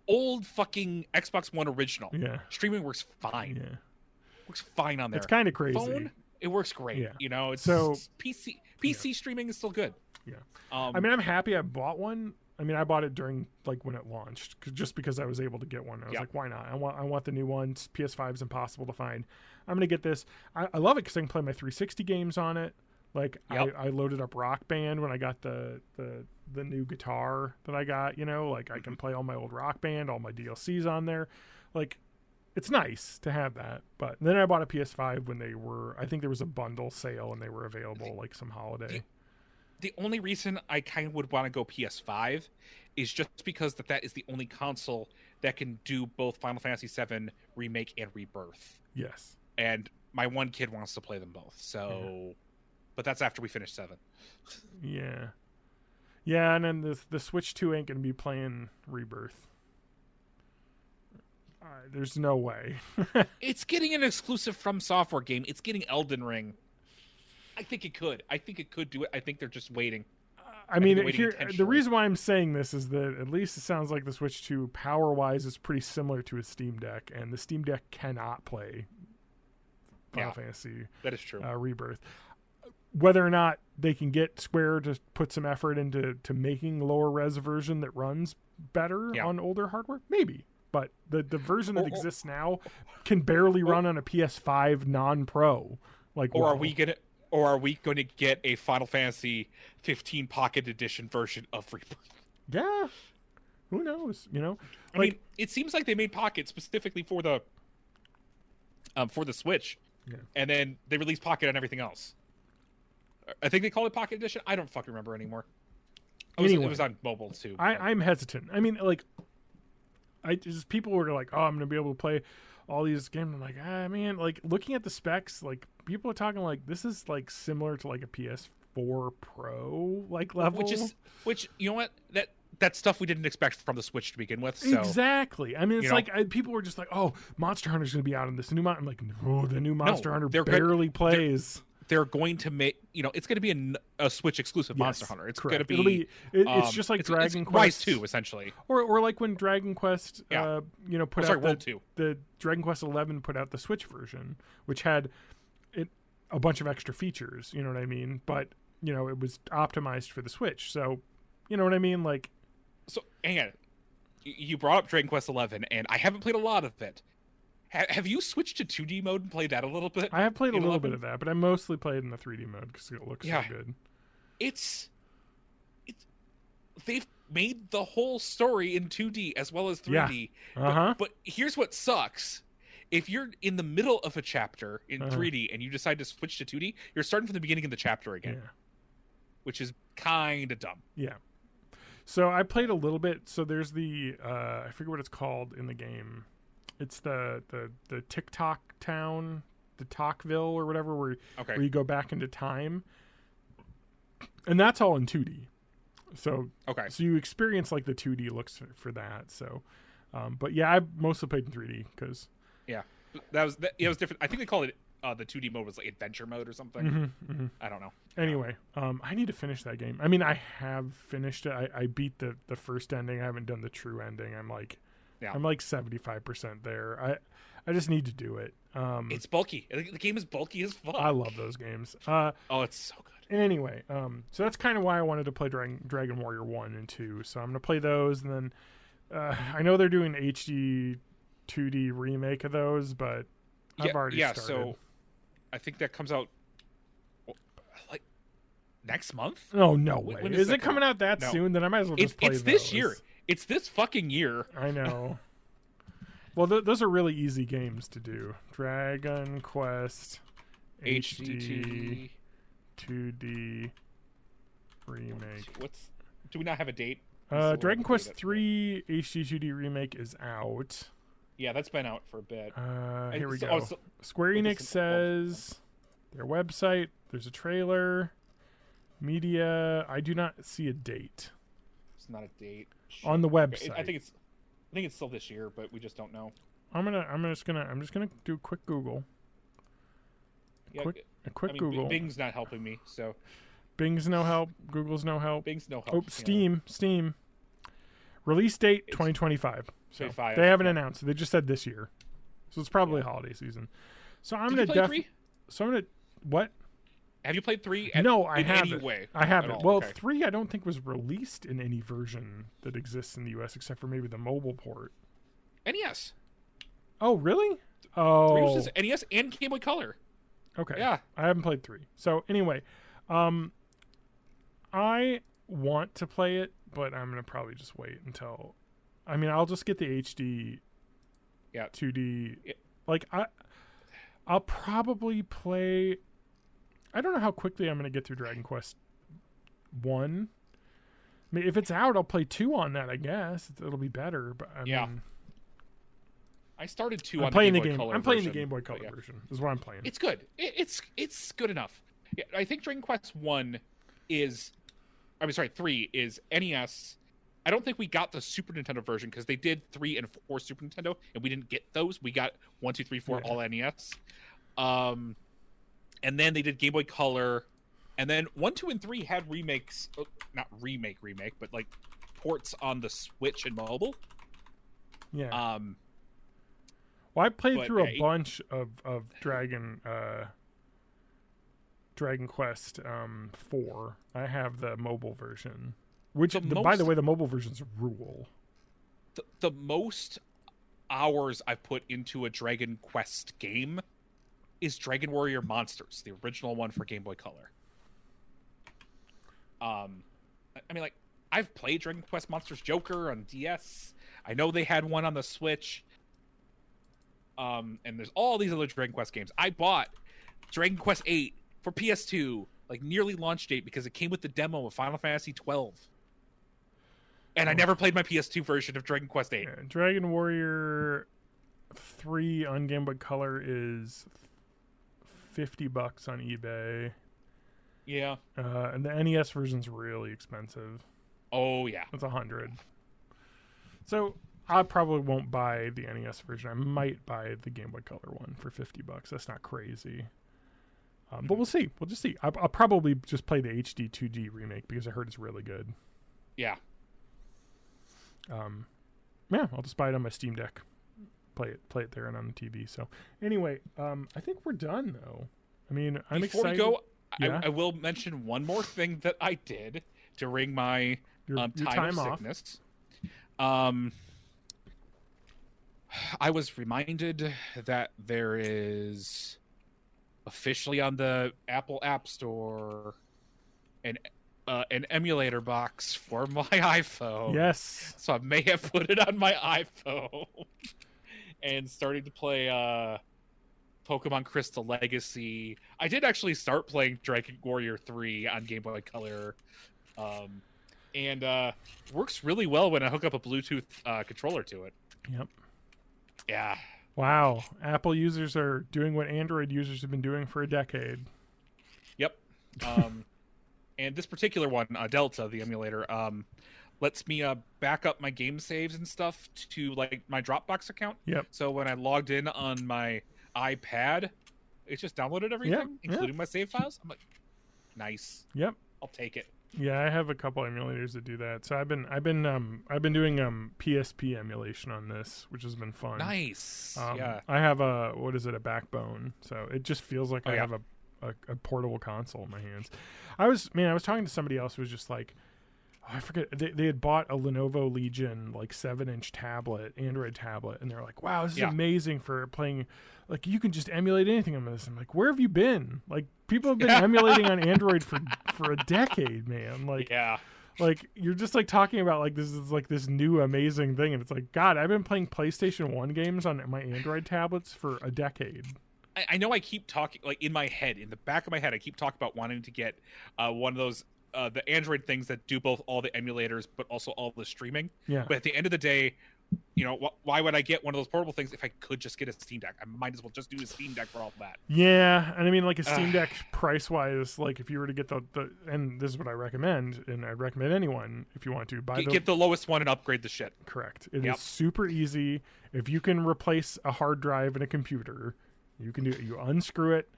Speaker 1: old fucking Xbox One original, streaming works fine.
Speaker 2: Yeah.
Speaker 1: Works fine on there.
Speaker 2: It's kind of crazy.
Speaker 1: Phone, it works great. Yeah. It's PC streaming is still good.
Speaker 2: Yeah. I mean, I'm happy I bought one. I mean, I bought it during like when it launched, just because I was able to get one. I was like, why not? I want the new one. PS5 is impossible to find. I'm gonna get this. I love it because I can play my 360 games on it. Like I loaded up Rock Band when I got the new guitar that I got. Like I can play all my old Rock Band, all my DLCs on there. Like, it's nice to have that. But then I bought a PS5 when they were. I think there was a bundle sale and they were available like some holiday.
Speaker 1: The only reason I kind of would want to go PS5 is just because that is the only console that can do both Final Fantasy VII Remake and Rebirth.
Speaker 2: Yes.
Speaker 1: And my one kid wants to play them both. So, but that's after we finish 7.
Speaker 2: Yeah. Yeah, and then the Switch 2 ain't going to be playing Rebirth. There's no way.
Speaker 1: It's getting an exclusive From Software game. It's getting Elden Ring. I think it could. I think it could do it. I think they're just waiting.
Speaker 2: I mean, the reason why I'm saying this is that at least it sounds like the Switch 2 power-wise is pretty similar to a Steam Deck, and the Steam Deck cannot play Final Fantasy.
Speaker 1: That is true.
Speaker 2: Rebirth. Whether or not they can get Square to put some effort into making lower res version that runs better on older hardware, maybe. But the version that exists now can barely run on a PS5 non-Pro.
Speaker 1: Are we going to get a Final Fantasy 15 Pocket Edition version of Rebirth?
Speaker 2: Yeah. Who knows?
Speaker 1: I mean, it seems like they made Pocket specifically for the Switch, and then they released Pocket on everything else. I think they call it Pocket Edition. I don't fucking remember anymore. It was on mobile too.
Speaker 2: I'm hesitant. I mean, people were like, "Oh, I'm going to be able to play all these games." I'm like, man, like looking at the specs, like people are talking like this is like similar to like a PS4 Pro like level,
Speaker 1: which you know what, that's stuff we didn't expect from the Switch to begin with. So,
Speaker 2: exactly. I mean, it's people were just like, "Oh, Monster Hunter's going to be out in this new I'm like, no, the new Monster Hunter barely plays.
Speaker 1: They're going to make, it's going to be a Switch exclusive Monster Hunter. It's going to
Speaker 2: be. It's just like Dragon Quest
Speaker 1: Rise 2, essentially,
Speaker 2: or like when Dragon Quest, put out
Speaker 1: World 2.
Speaker 2: The Dragon Quest 11 put out the Switch version, which had a bunch of extra features. You know what I mean? But it was optimized for the Switch. So, you know what I mean? Like,
Speaker 1: so hang on, you brought up Dragon Quest 11, and I haven't played a lot of it. Have you switched to 2D mode and played that a little bit?
Speaker 2: I have played a little bit of that, but I mostly played in the 3D mode because it looks so good.
Speaker 1: They've made the whole story in 2D as well as 3D.
Speaker 2: Yeah.
Speaker 1: But here's what sucks. If you're in the middle of a chapter in 3D and you decide to switch to 2D, you're starting from the beginning of the chapter again. which is kind of dumb.
Speaker 2: Yeah. So I played a little bit. So there's the I forget what it's called in the game. It's the TikTok town, the Talkville or whatever, where you go back into time, and that's all in 2D. So so you experience like the 2D looks for that. So, but yeah, I mostly played in 3D because
Speaker 1: that was different. I think they called it the 2D mode was like adventure mode or something. I don't know.
Speaker 2: Anyway, I need to finish that game. I mean, I have finished it. I beat the first ending. I haven't done the true ending. I'm like 75% there. I just need to do it.
Speaker 1: It's bulky. The game is bulky as fuck.
Speaker 2: I love those games.
Speaker 1: It's so good.
Speaker 2: And anyway, so that's kind of why I wanted to play Dragon Warrior 1 and 2. So I'm going to play those, and then I know they're doing HD 2D remake of those, but I've already started.
Speaker 1: So I think that comes out like next month.
Speaker 2: Oh, no way. Is it coming out that soon? Then I might as well just play those.
Speaker 1: It's this year. It's this fucking year.
Speaker 2: I know. Well, those are really easy games to do. Dragon Quest HD 2D remake.
Speaker 1: Do we not have a date?
Speaker 2: Dragon Quest 3 HD 2D remake is out.
Speaker 1: Yeah, that's been out for a bit.
Speaker 2: Here we go. Square Enix says their website. There's a trailer. Media. I do not see a date.
Speaker 1: It's not a date
Speaker 2: on the website.
Speaker 1: I think it's still this year, but we just don't know.
Speaker 2: I'm just gonna do a quick Google. A quick Google.
Speaker 1: Bing's not helping me, so.
Speaker 2: Bing's no help. Google's no help.
Speaker 1: Bing's no help.
Speaker 2: Oh, Steam. Release date 2025. So they haven't announced. They just said this year. So it's probably holiday season. So I'm gonna
Speaker 1: definitely.
Speaker 2: So I'm gonna what?
Speaker 1: Have you played 3?
Speaker 2: No, I haven't.
Speaker 1: Any way
Speaker 2: I haven't. Well, 3 I don't think was released in any version that exists in the US except for maybe the mobile port.
Speaker 1: NES.
Speaker 2: Oh, really? Oh.
Speaker 1: 3 was just NES and Game Boy Color.
Speaker 2: Okay.
Speaker 1: Yeah.
Speaker 2: I haven't played 3. So anyway, I want to play it, but I'm gonna probably just wait until. I mean, I'll just get the HD. 2D. Yeah. Like I'll probably play. I don't know how quickly I'm gonna get through Dragon Quest 1. I mean, if it's out, I'll play 2 on that. I guess it'll be better. But I mean,
Speaker 1: I started 2
Speaker 2: on
Speaker 1: the
Speaker 2: playing
Speaker 1: Game
Speaker 2: the
Speaker 1: Boy
Speaker 2: game.
Speaker 1: Color
Speaker 2: I'm playing
Speaker 1: version,
Speaker 2: the Game Boy Color version. Is what I'm playing.
Speaker 1: It's good. It's good enough. Yeah, I think Dragon Quest 1 is. I mean, sorry, 3 is NES. I don't think we got the Super Nintendo version because they did 3 and 4 Super Nintendo, and we didn't get those. We got 1, 2, 3, 4 all NES. And then they did Game Boy Color, and then 1, 2, and 3 had remakes. Not remake, but like ports on the Switch and mobile.
Speaker 2: Yeah. Well, I played through a bunch of Dragon Quest 4. I have the mobile version, which by the way, the mobile version's rule.
Speaker 1: The most hours I've put into a Dragon Quest game is Dragon Warrior Monsters, the original one for Game Boy Color. I mean, like, I've played Dragon Quest Monsters Joker on DS. I know they had one on the Switch. And there's all these other Dragon Quest games. I bought Dragon Quest 8 for PS2, like nearly launch date, because it came with the demo of Final Fantasy 12. And I never played my PS2 version of Dragon Quest 8.
Speaker 2: Yeah, Dragon Warrior 3 on Game Boy Color is $50 on eBay.
Speaker 1: Yeah.
Speaker 2: And the NES version's really expensive.
Speaker 1: Oh yeah,
Speaker 2: it's $100. So I probably won't buy the NES version. I might buy the Game Boy Color one for $50. That's not crazy. But we'll see. We'll just see. I'll probably just play the HD 2D remake because I heard it's really good.
Speaker 1: Yeah.
Speaker 2: Yeah, I'll just buy it on my Steam Deck. Play it there and on the TV. So anyway, I think we're done though. I mean, I'm excited.
Speaker 1: Before we go, I will mention one more thing that I did during my time of sickness. I was reminded that there is officially on the Apple App Store an emulator box for my iPhone.
Speaker 2: Yes.
Speaker 1: So I may have put it on my iPhone and started to play Pokemon Crystal Legacy. I did actually start playing Dragon Warrior 3 on Game Boy Color. And works really well when I hook up a Bluetooth controller to it.
Speaker 2: Yep.
Speaker 1: Yeah.
Speaker 2: Wow. Apple users are doing what Android users have been doing for a decade.
Speaker 1: Yep. And this particular one, Delta, the emulator, lets me back up my game saves and stuff to like my Dropbox account.
Speaker 2: Yep.
Speaker 1: So when I logged in on my iPad, it just downloaded everything, including my save files. I'm like, nice.
Speaker 2: Yep.
Speaker 1: I'll take it.
Speaker 2: Yeah, I have a couple emulators that do that. So I've been doing PSP emulation on this, which has been fun.
Speaker 1: Nice. Yeah.
Speaker 2: I have a Backbone, so it just feels like I have a portable console in my hands. I was talking to somebody else who was just like, I forget, they had bought a Lenovo Legion like 7-inch tablet, Android tablet, and they're like, wow, this is amazing for playing. Like, you can just emulate anything on this. I'm like, where have you been? Like, people have been emulating on Android for a decade, man. Like, like you're just like talking about like this is like this new amazing thing, and it's like, God, I've been playing PlayStation 1 games on my Android tablets for a decade.
Speaker 1: I know I keep talking, like in my head, in the back of my head, I keep talking about wanting to get one of those the Android things that do both all the emulators but also all the streaming.
Speaker 2: Yeah.
Speaker 1: But at the end of the day, you know, why would I get one of those portable things if I could just get a Steam Deck? I might as well just do a Steam Deck for all that.
Speaker 2: Yeah, and I mean, like a Steam Deck price-wise, like if you were to get the and this is what I recommend, and I recommend anyone if you want to
Speaker 1: get the lowest one and upgrade the shit.
Speaker 2: Correct. It is super easy. If you can replace a hard drive in a computer, you can do it. You unscrew it,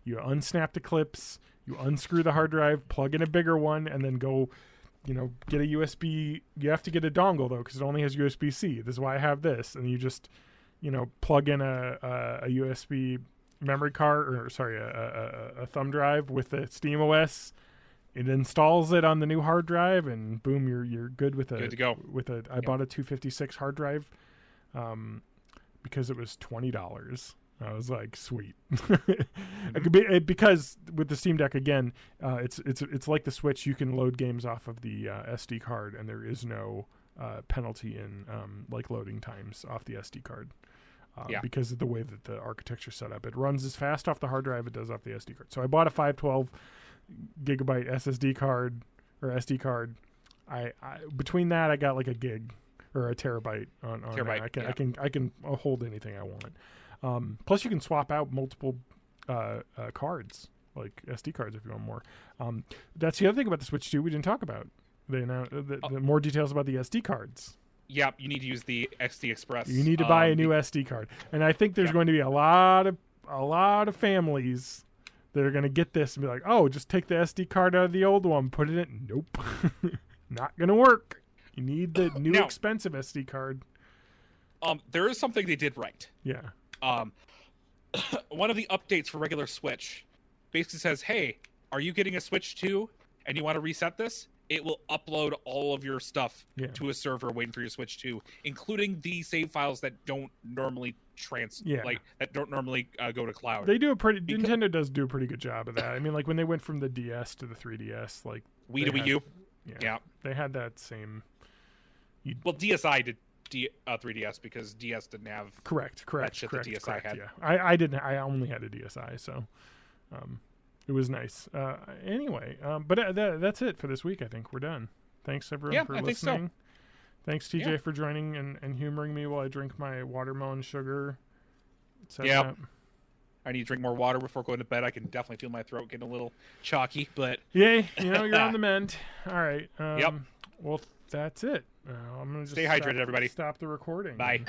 Speaker 2: you unsnap the clips, you unscrew the hard drive, plug in a bigger one, and then go, you know, get a USB. You have to get a dongle though, because it only has USB-C. This is why I have this. And you just, you know, plug in a USB memory card, or sorry, a thumb drive with the SteamOS. It installs it on the new hard drive, and boom, you're good with a.
Speaker 1: Good to go.
Speaker 2: I bought a 256 hard drive, because it was $20. I was like, sweet. Because with the Steam Deck, again, it's like the Switch. You can load games off of the SD card, and there is no penalty in like loading times off the SD card. Because of the way that the architecture set up. It runs as fast off the hard drive it does off the SD card. So I bought a 512 gigabyte SSD card or SD card. I between that, I got like a gig or a terabyte on that. I can hold anything I want. Plus, you can swap out multiple cards, like SD cards, if you want more. That's the other thing about the Switch 2 we didn't talk about. They announced the more details about the SD cards.
Speaker 1: Yep, you need to use the XD Express.
Speaker 2: You need to buy a new SD card, and I think there's going to be a lot of families that are going to get this and be like, "Oh, just take the SD card out of the old one, put it in." Nope, not going to work. You need the new expensive SD card.
Speaker 1: There is something they did right.
Speaker 2: Yeah.
Speaker 1: One of the updates for regular Switch basically says, hey, are you getting a Switch 2 and you want to reset this? It will upload all of your stuff to a server waiting for your Switch 2, including the save files that don't normally that don't normally go to cloud.
Speaker 2: They do Nintendo does do a pretty good job of that. I mean, like when they went from the DS to the 3DS, like
Speaker 1: Wii to Wii U. Yeah.
Speaker 2: They had that same.
Speaker 1: Well, DSi did 3DS because DS didn't have
Speaker 2: correct
Speaker 1: that shit that DSi had.
Speaker 2: Yeah, I didn't. I only had a DSi, so it was nice. Anyway, but that's it for this week. I think we're done. Thanks everyone for listening. Think so. Thanks TJ for joining and humoring me while I drink my watermelon sugar.
Speaker 1: Yeah. I need to drink more water before going to bed. I can definitely feel my throat getting a little chalky, but
Speaker 2: yay, you're on the mend. All right. Well, that's it. I'm gonna just
Speaker 1: stay hydrated, everybody.
Speaker 2: Stop the recording.
Speaker 1: Bye.